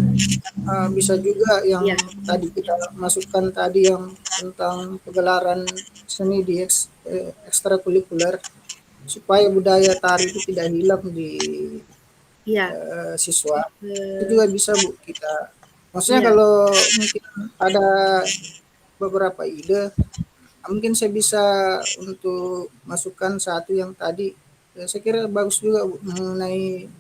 Speaker 5: bisa juga yang tadi kita masukkan tadi yang tentang pegelaran seni di ekstrakurikuler, supaya budaya tari itu tidak hilang di siswa. Itu juga bisa Bu kita. Maksudnya kalau mungkin ada beberapa ide, mungkin saya bisa untuk masukkan satu yang tadi. Saya kira bagus juga Bu, mengenai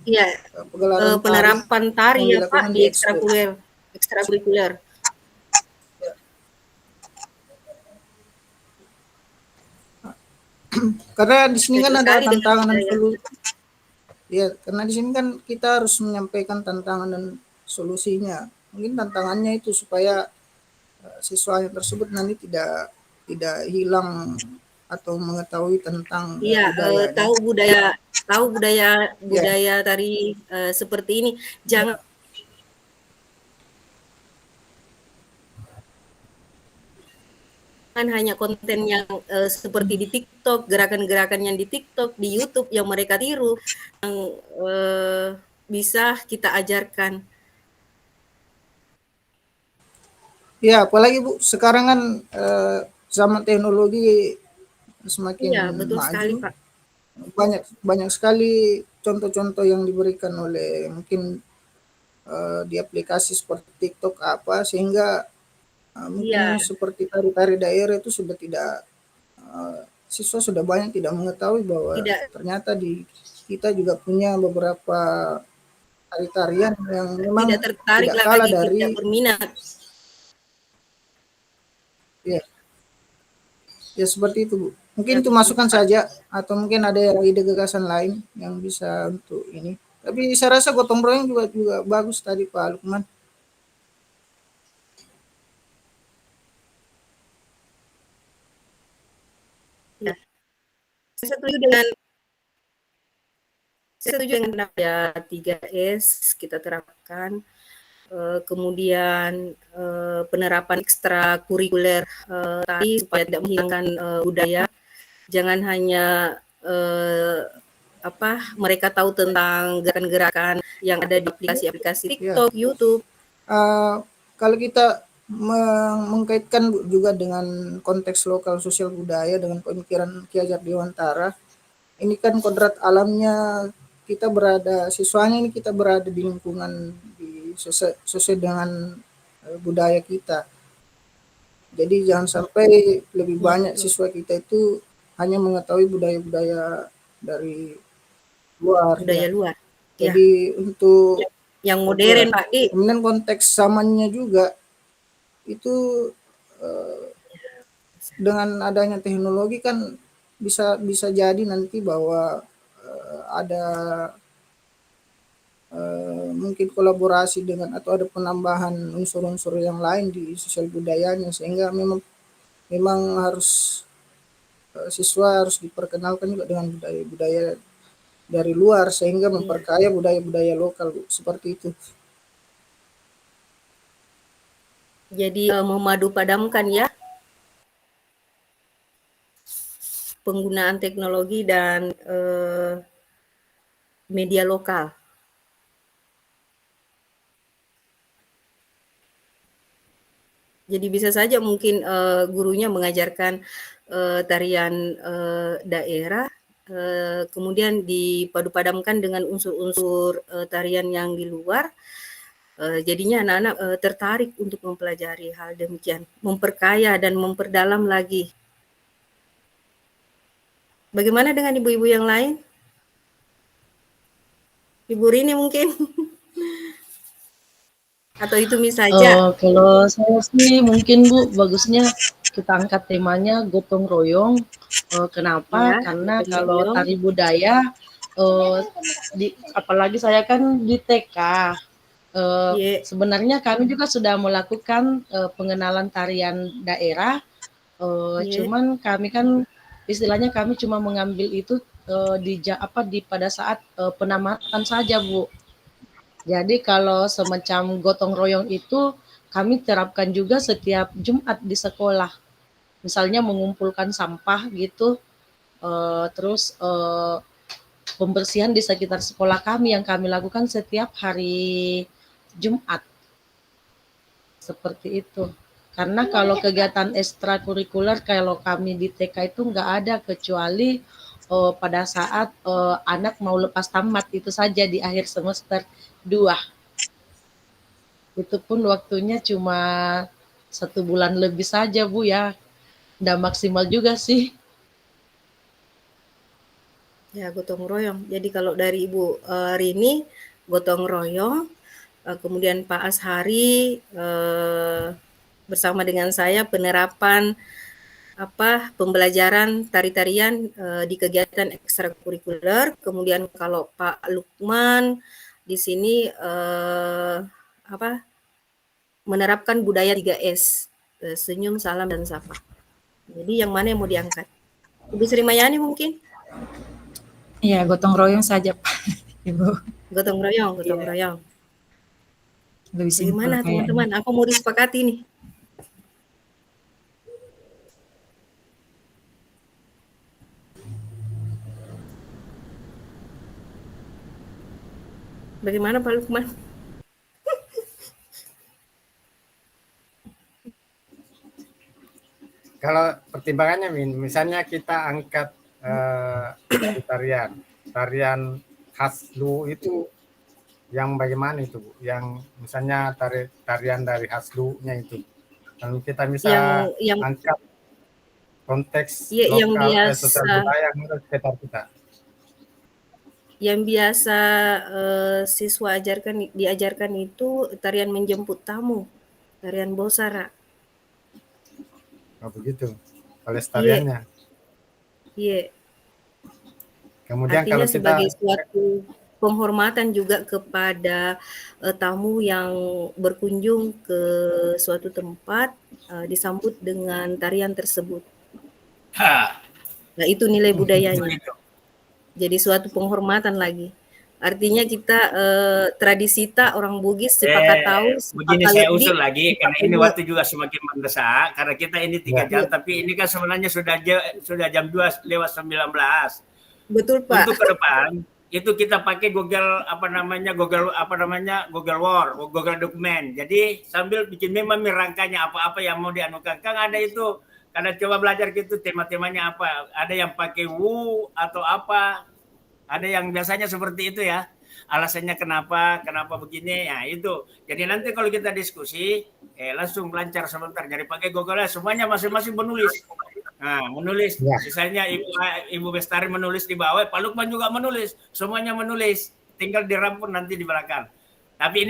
Speaker 5: pegelaran
Speaker 2: penerapan tari ya Pak di ekstrakurikuler.
Speaker 5: Karena di sini kan ada tantangan dan solusi. Ya, karena di sini kan kita harus menyampaikan tantangan dan solusinya. Mungkin tantangannya itu supaya siswa yang tersebut nanti tidak hilang atau mengetahui tentang budaya.
Speaker 2: Tahu budaya tari seperti ini. Jangan hanya konten yang seperti di TikTok, gerakan-gerakan yang di TikTok, di YouTube yang mereka tiru, yang bisa kita ajarkan.
Speaker 5: Ya, apalagi Bu, sekarang kan zaman teknologi semakin
Speaker 2: betul
Speaker 5: maju.
Speaker 2: Sekali, Pak.
Speaker 5: Banyak sekali contoh-contoh yang diberikan oleh mungkin di aplikasi seperti TikTok sehingga mungkin seperti tari-tari daerah itu sudah tidak siswa sudah banyak tidak mengetahui bahwa ternyata di kita juga punya beberapa tari-tarian yang memang
Speaker 2: tidak tertarik
Speaker 5: tidak kalah
Speaker 2: lagi,
Speaker 5: dari
Speaker 2: tidak berminat.
Speaker 5: Ya seperti itu Bu. Mungkin itu masukan saja, atau mungkin ada ide gagasan lain yang bisa untuk ini. Tapi saya rasa gotong royong juga bagus tadi Pak Lukman.
Speaker 2: Ya. Saya setuju dengan ya 3S kita terapkan. Kemudian penerapan ekstrakurikuler tadi supaya tidak menghilangkan budaya. Jangan hanya mereka tahu tentang gerakan-gerakan yang ada di aplikasi-aplikasi TikTok, YouTube.
Speaker 5: Kalau kita mengkaitkan juga dengan konteks lokal sosial budaya dengan pemikiran Ki Hajar Dewantara, ini kan kodrat alamnya kita berada, siswanya ini kita berada di lingkungan sesuai dengan budaya kita. Jadi jangan sampai lebih banyak siswa kita itu hanya mengetahui budaya-budaya dari luar.
Speaker 2: Budaya luar.
Speaker 5: Jadi untuk
Speaker 2: yang modern Pak Di.
Speaker 5: Kemudian konteks zamannya juga itu dengan adanya teknologi kan bisa jadi nanti bahwa ada mungkin kolaborasi dengan atau ada penambahan unsur-unsur yang lain di sosial budayanya, sehingga memang harus siswa harus diperkenalkan juga dengan budaya-budaya dari luar sehingga memperkaya budaya-budaya lokal seperti itu.
Speaker 2: Jadi memadu padamkan ya penggunaan teknologi dan media lokal. Jadi bisa saja mungkin gurunya mengajarkan tarian daerah, kemudian dipadu-padamkan dengan unsur-unsur tarian yang di luar. Jadinya anak-anak tertarik untuk mempelajari hal demikian, memperkaya dan memperdalam lagi. Bagaimana dengan ibu-ibu yang lain? Ibu Rini mungkin? Atau itu saja?
Speaker 4: Kalau saya sih mungkin Bu, bagusnya kita angkat temanya gotong royong. Kenapa?
Speaker 2: Ya,
Speaker 4: karena kalau tari budaya, apalagi saya kan di TK, sebenarnya kami juga sudah melakukan pengenalan tarian daerah, cuman kami kan istilahnya kami cuma mengambil itu pada saat penamatan saja Bu. Jadi kalau semacam gotong royong itu kami terapkan juga setiap Jumat di sekolah. Misalnya mengumpulkan sampah gitu, terus pembersihan di sekitar sekolah kami yang kami lakukan setiap hari Jumat. Seperti itu. Karena kalau kegiatan ekstrakurikuler kalau kami di TK itu nggak ada kecuali pada saat anak mau lepas tamat itu saja di akhir semester 2. Itu pun waktunya cuma 1 bulan lebih saja Bu ya. Nggak maksimal juga sih.
Speaker 2: Ya, gotong royong. Jadi kalau dari Ibu Rini, gotong royong, kemudian Pak Ashari bersama dengan saya penerapan pembelajaran tari-tarian di kegiatan ekstrakurikuler. Kemudian kalau Pak Lukman di sini menerapkan budaya 3S, senyum, salam, dan sapa. Jadi yang mana yang mau diangkat? Ibu Sri Mayani mungkin?
Speaker 6: Iya, gotong royong saja Pak, Ibu.
Speaker 2: Gotong royong.
Speaker 6: Lebih simpel.
Speaker 2: Bagaimana teman-teman? Apa mau disepakati nih? Bagaimana Pak Lukman?
Speaker 3: Kalau pertimbangannya misalnya kita angkat tarian khas Lu itu yang bagaimana itu Bu? Yang misalnya tarian dari khas Lu-nya itu. Dan kita bisa angkat konteks lokal sosial budaya menurut sekitar kita.
Speaker 2: Yang biasa siswa diajarkan itu tarian menjemput tamu, tarian Bosara.
Speaker 3: Oh begitu, pelestariannya.
Speaker 2: Iya.
Speaker 3: Kemudian
Speaker 2: artinya
Speaker 3: kalau kita
Speaker 2: sebagai suatu penghormatan juga kepada tamu yang berkunjung ke suatu tempat, disambut dengan tarian tersebut.
Speaker 1: Ha,
Speaker 2: Nah, itu nilai budayanya.
Speaker 1: begitu.
Speaker 2: Jadi suatu penghormatan lagi. Artinya kita tradisi ta orang Bugis sepakat tahu,
Speaker 1: Begini
Speaker 2: sepakat
Speaker 1: saya
Speaker 2: lebih,
Speaker 1: usul lagi karena ini waktu juga semakin mendesak karena kita ini 3 jam tapi ini kan sebenarnya sudah jam 2:19.
Speaker 2: betul Pak.
Speaker 1: Untuk ke depan itu kita pakai Google Google dokumen. Jadi sambil bikin meme rangkanya apa-apa yang mau dianukan. Kan ada itu karena coba belajar gitu tema-temanya apa. Ada yang pakai wu atau apa. Ada yang biasanya seperti itu ya. Alasannya kenapa begini ya itu. Jadi nanti kalau kita diskusi langsung lancar sebentar. Jadi pakai Google semuanya masing-masing menulis. Nah, menulis.
Speaker 3: Ya.
Speaker 1: Misalnya Ibu Bestari menulis di bawah, Pak Lukman juga menulis. Semuanya menulis. Tinggal dirampun nanti di belakang. Tapi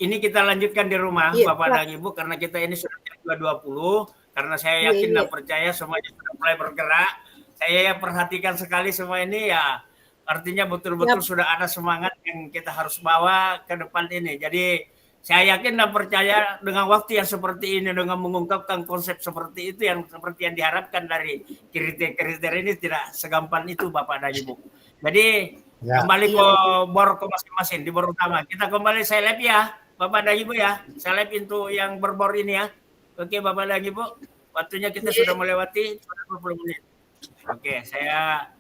Speaker 1: ini kita lanjutkan di rumah,
Speaker 2: Iya,
Speaker 1: Bapak
Speaker 2: Pak.
Speaker 1: dan Ibu, karena kita ini sudah jam 2:20. Karena saya
Speaker 2: Iya,
Speaker 1: yakin
Speaker 2: iya.
Speaker 1: dan percaya semuanya sudah mulai bergerak. Saya perhatikan sekali semua ini ya. Artinya betul-betul sudah ada semangat yang kita harus bawa ke depan ini. Jadi saya yakin dan percaya dengan waktu yang seperti ini, dengan mengungkapkan konsep seperti itu yang seperti yang diharapkan dari kriteria ini tidak segampang itu Bapak dan Ibu. Jadi kembali ke bor ke masing-masing di bor utama. Kita kembali saya live ya Bapak dan Ibu ya. Saya live untuk yang berbor ini ya. Oke Bapak dan Ibu. Waktunya kita sudah melewati 20 menit. Oke, saya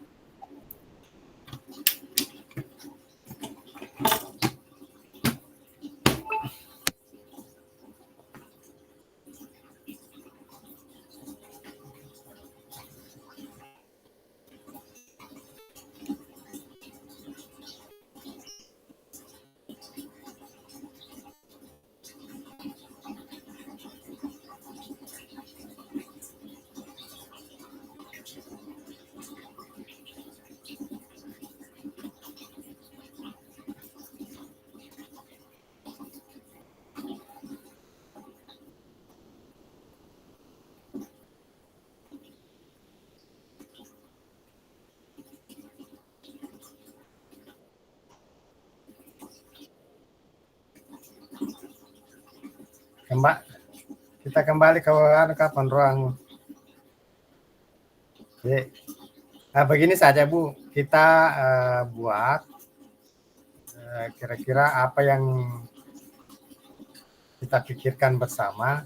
Speaker 3: kita kembali ke kapan ruang. Oke. Nah, begini saja Bu, kita buat kira-kira apa yang kita pikirkan bersama.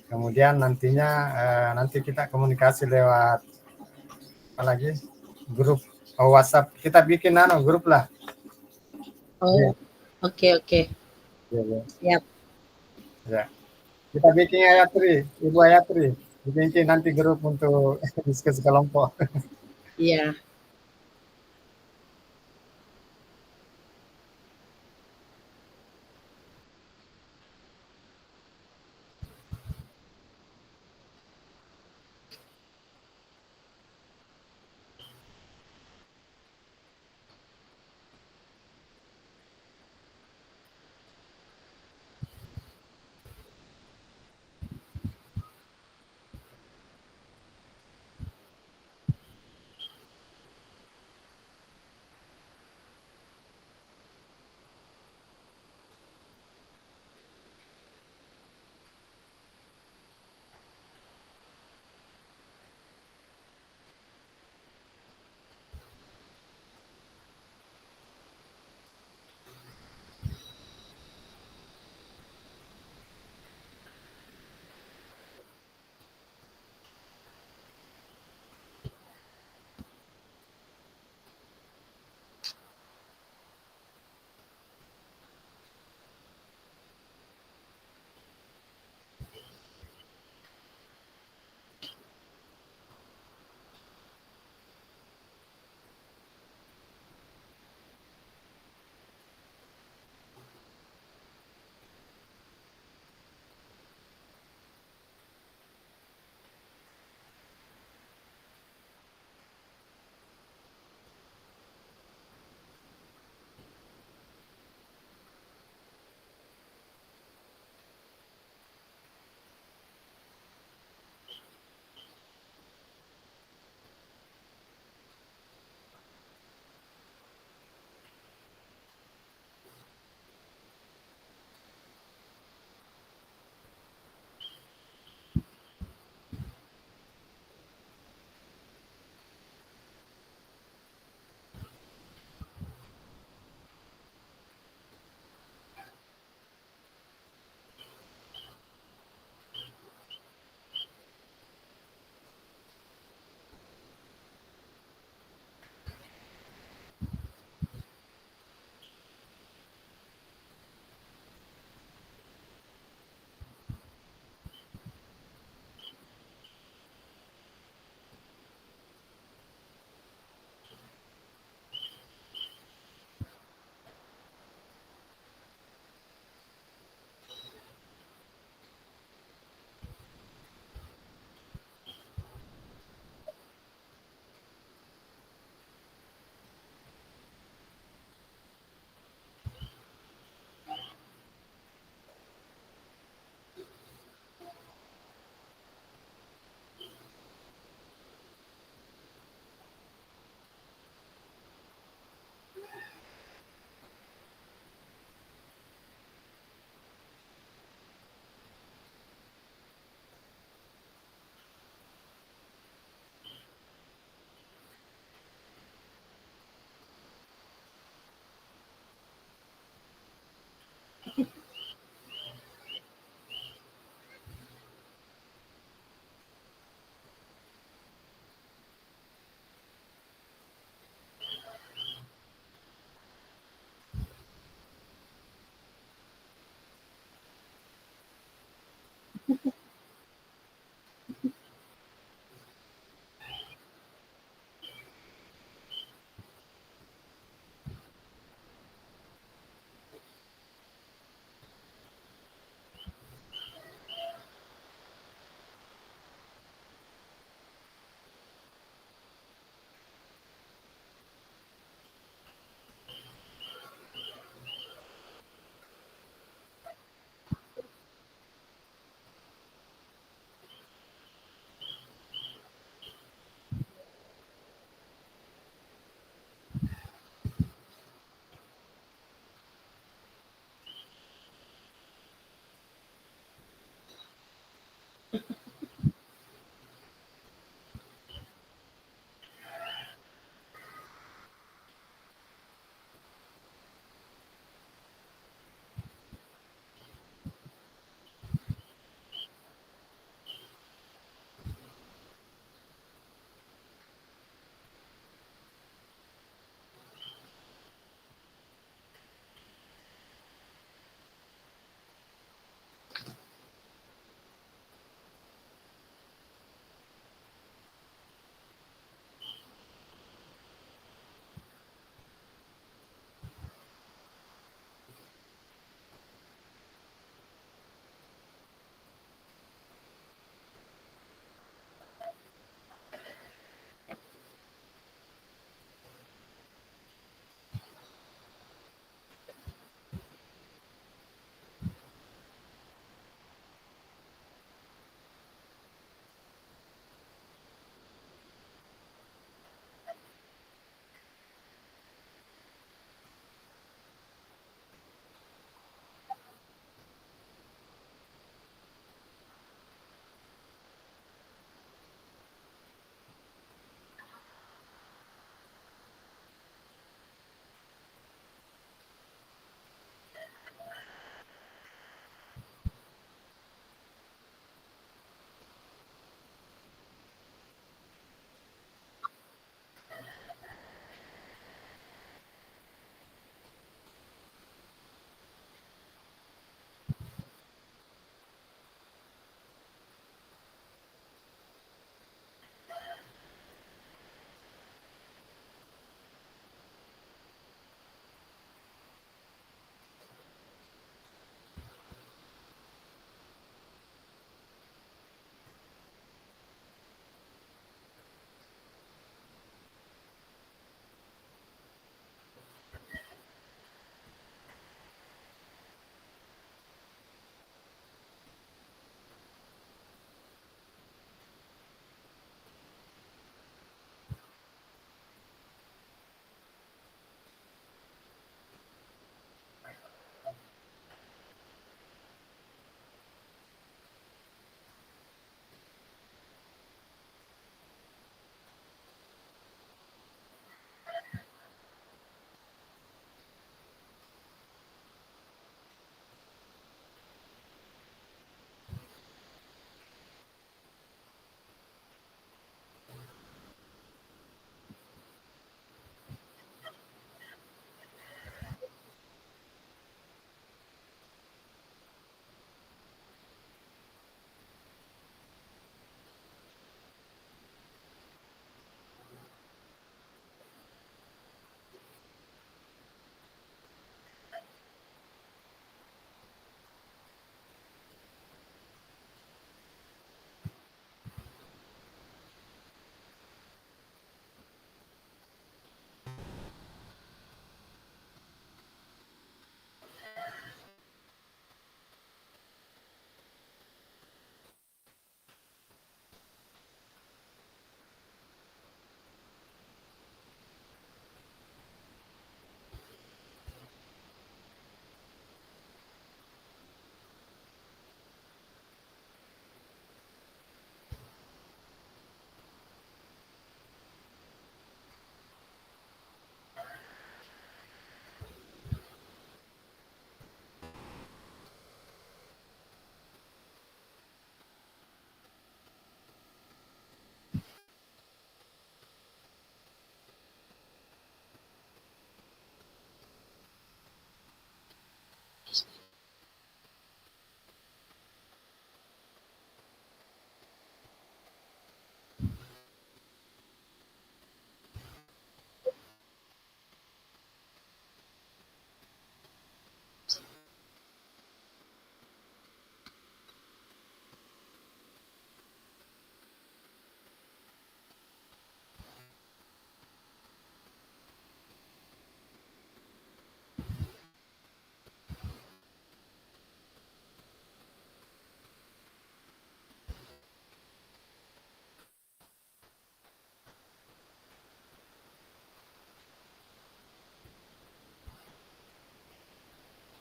Speaker 3: Kemudian nantinya nanti kita komunikasi lewat apa lagi grup WhatsApp. Kita bikin grup lah.
Speaker 4: Oh, oke.
Speaker 3: Ya.
Speaker 4: Siap.
Speaker 3: Ya. Kita bikin Ayatri, Ibu Ayatri, bikin nanti grup untuk diskusi kelompok.
Speaker 4: Iya.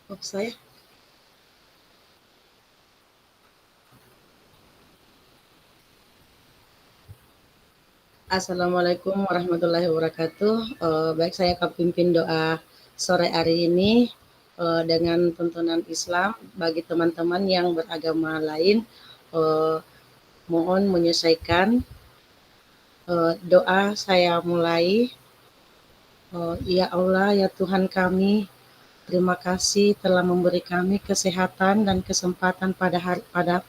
Speaker 4: Oh, saya. Assalamualaikum warahmatullahi wabarakatuh. Baik, saya akan pimpin doa sore hari ini dengan tuntunan Islam bagi teman-teman yang beragama lain. eh, Mohon menyesuaikan. Doa saya mulai. Ya Allah, ya Tuhan kami, terima kasih telah memberi kami kesehatan dan kesempatan pada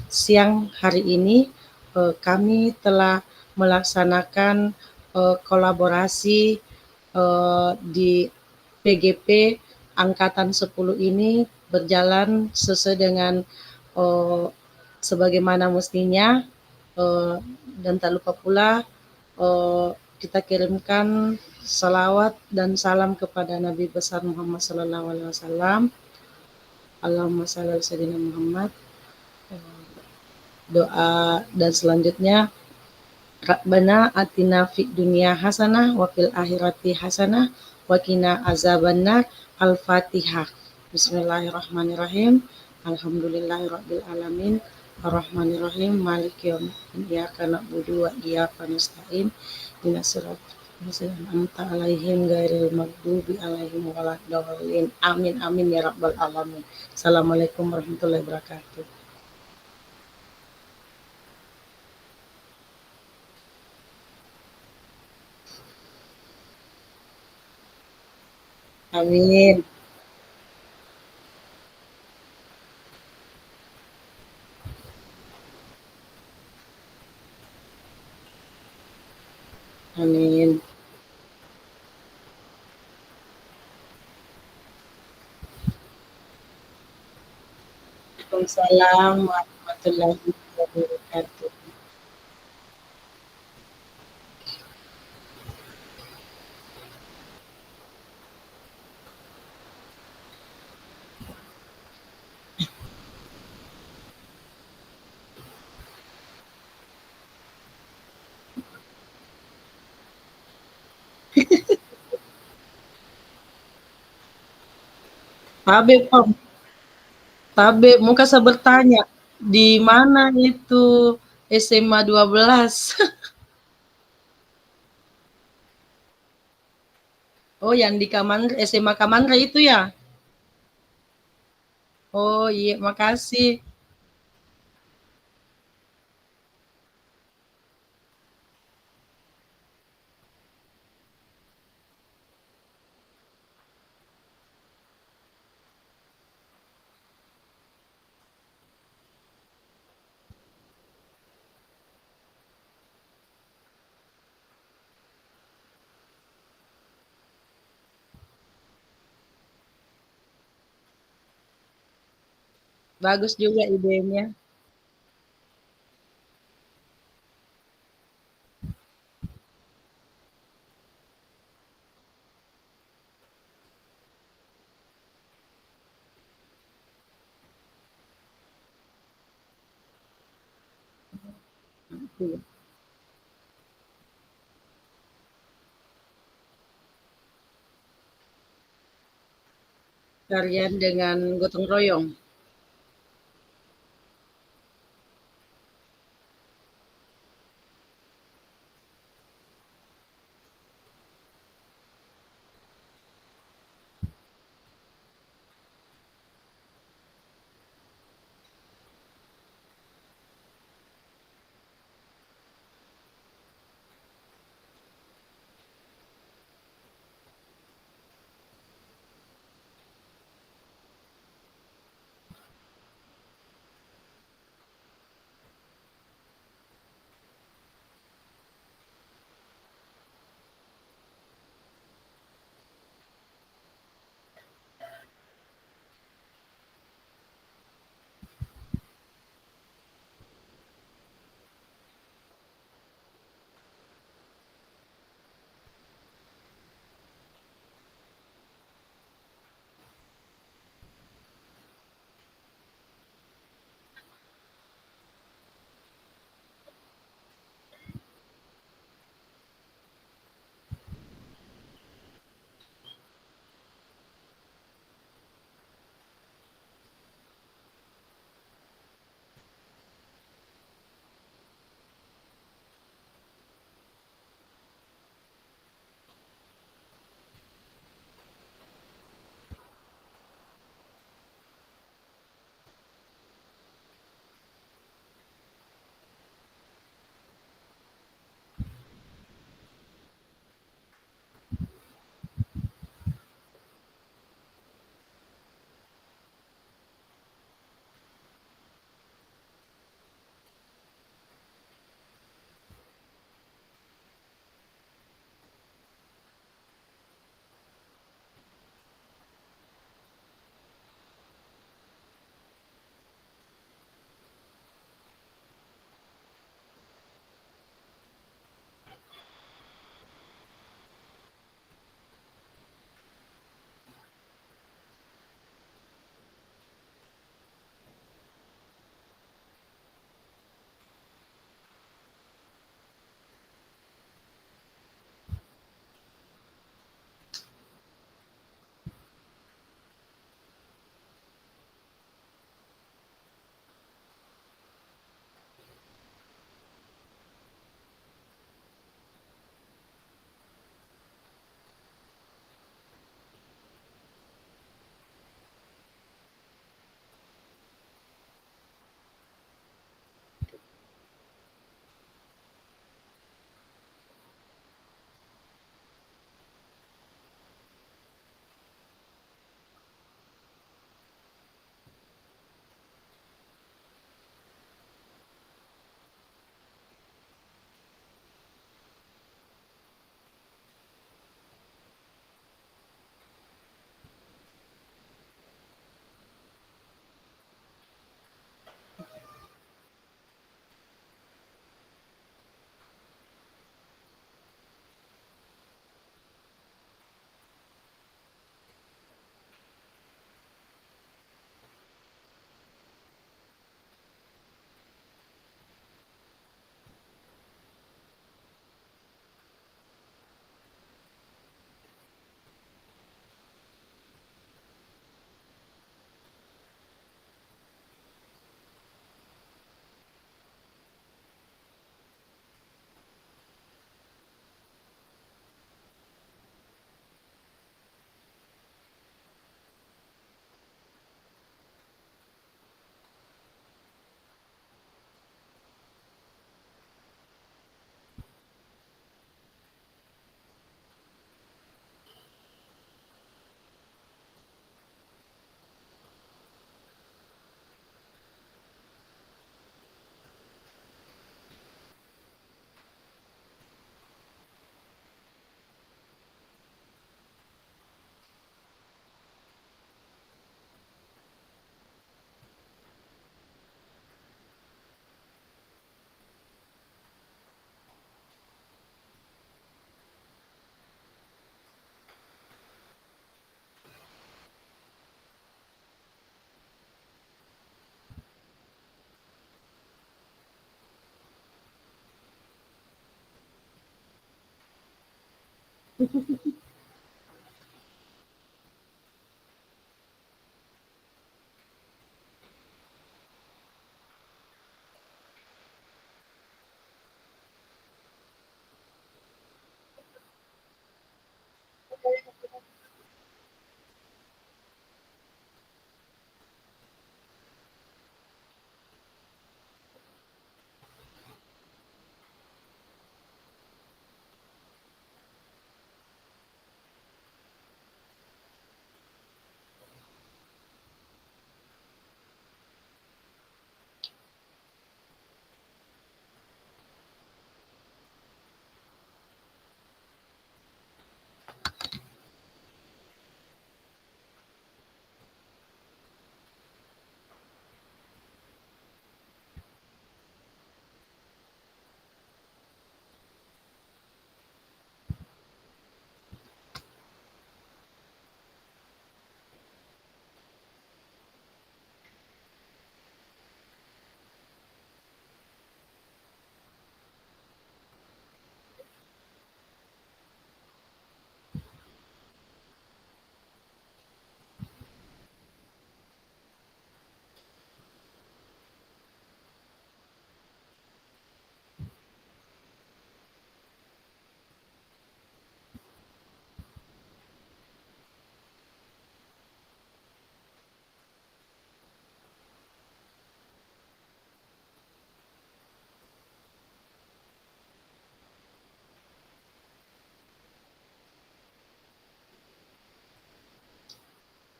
Speaker 4: siang hari ini. Kami telah melaksanakan kolaborasi di PGP Angkatan 10 ini berjalan sesuai dengan eh, sebagaimana mestinya. Eh, dan tak lupa pula eh, kita kirimkan salawat dan salam kepada Nabi besar Muhammad Sallallahu Alaihi Wasallam. Allahumma shalli ala sayyidina Muhammad. Doa dan selanjutnya, Rabbana atina fid dunya hasanah wa fil akhirati hasanah wa qina azabannar. Al-Fatihah. Bismillahirrahmanirrahim. Alhamdulillahirabbil alamin. Arrahmanirrahim. Maliki yaumiddin. Iyyaka na'budu wa iyyaka nasta'in. Ihdinas siratal mustaqim. Anta 'alaihim ghairil maghdubi 'alaihim waladdallin. Amin amin ya rabbal alamin. Assalamualaikum warahmatullahi wabarakatuh. Amin. Amin. Waalaikumsalam warahmatullahi wabarakatuh. Habib, Om. Habib, muka saya bertanya, di mana itu SMA 12? Oh, yang di SMA Kamandra itu ya? Oh iya, makasih. Bagus juga idenya. Kalian dengan gotong royong.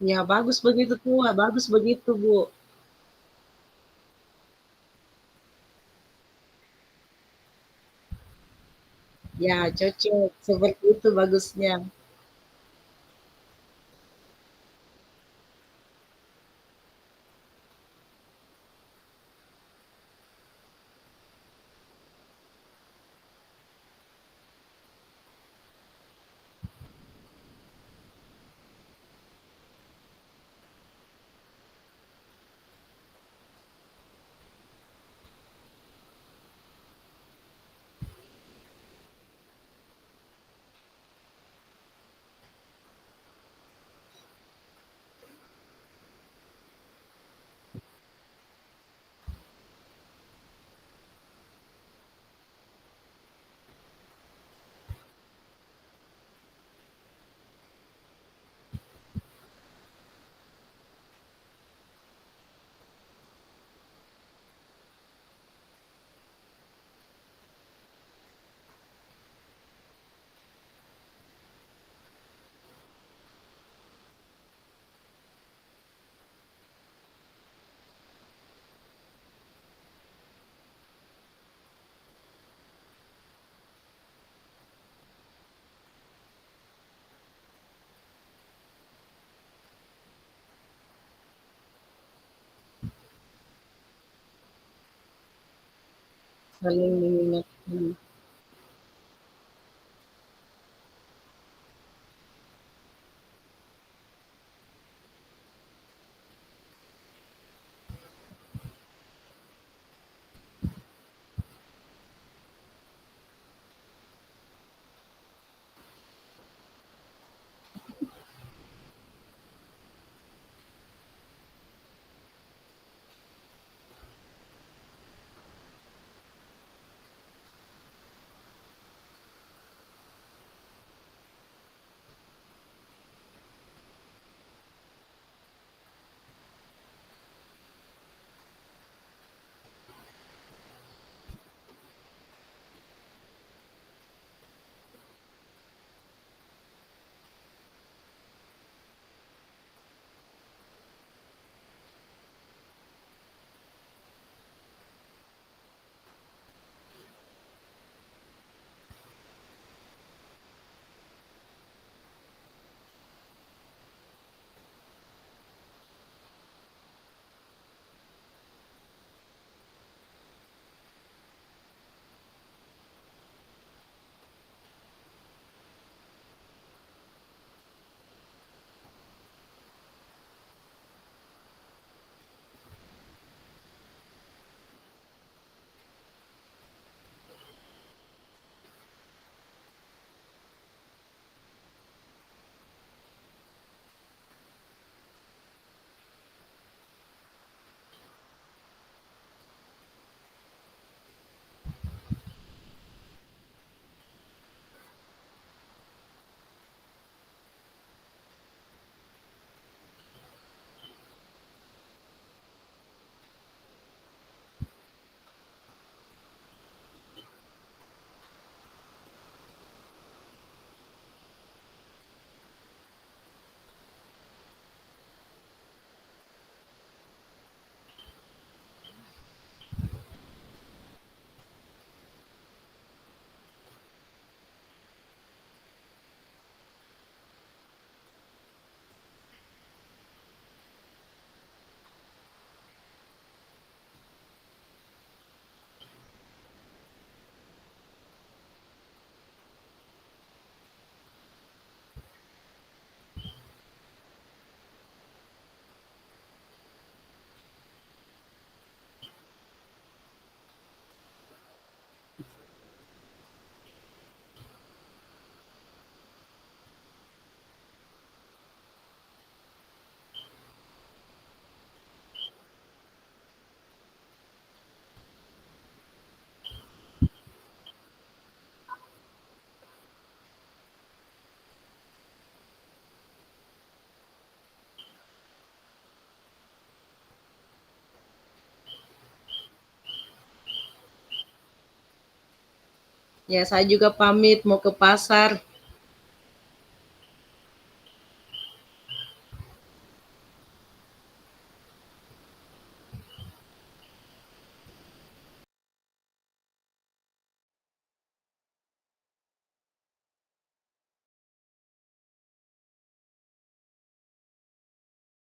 Speaker 4: Ya bagus begitu tuh, bagus begitu Bu. Ya cocok, seperti itu bagusnya. Saling mengingatkan. Ya, saya juga pamit mau ke pasar.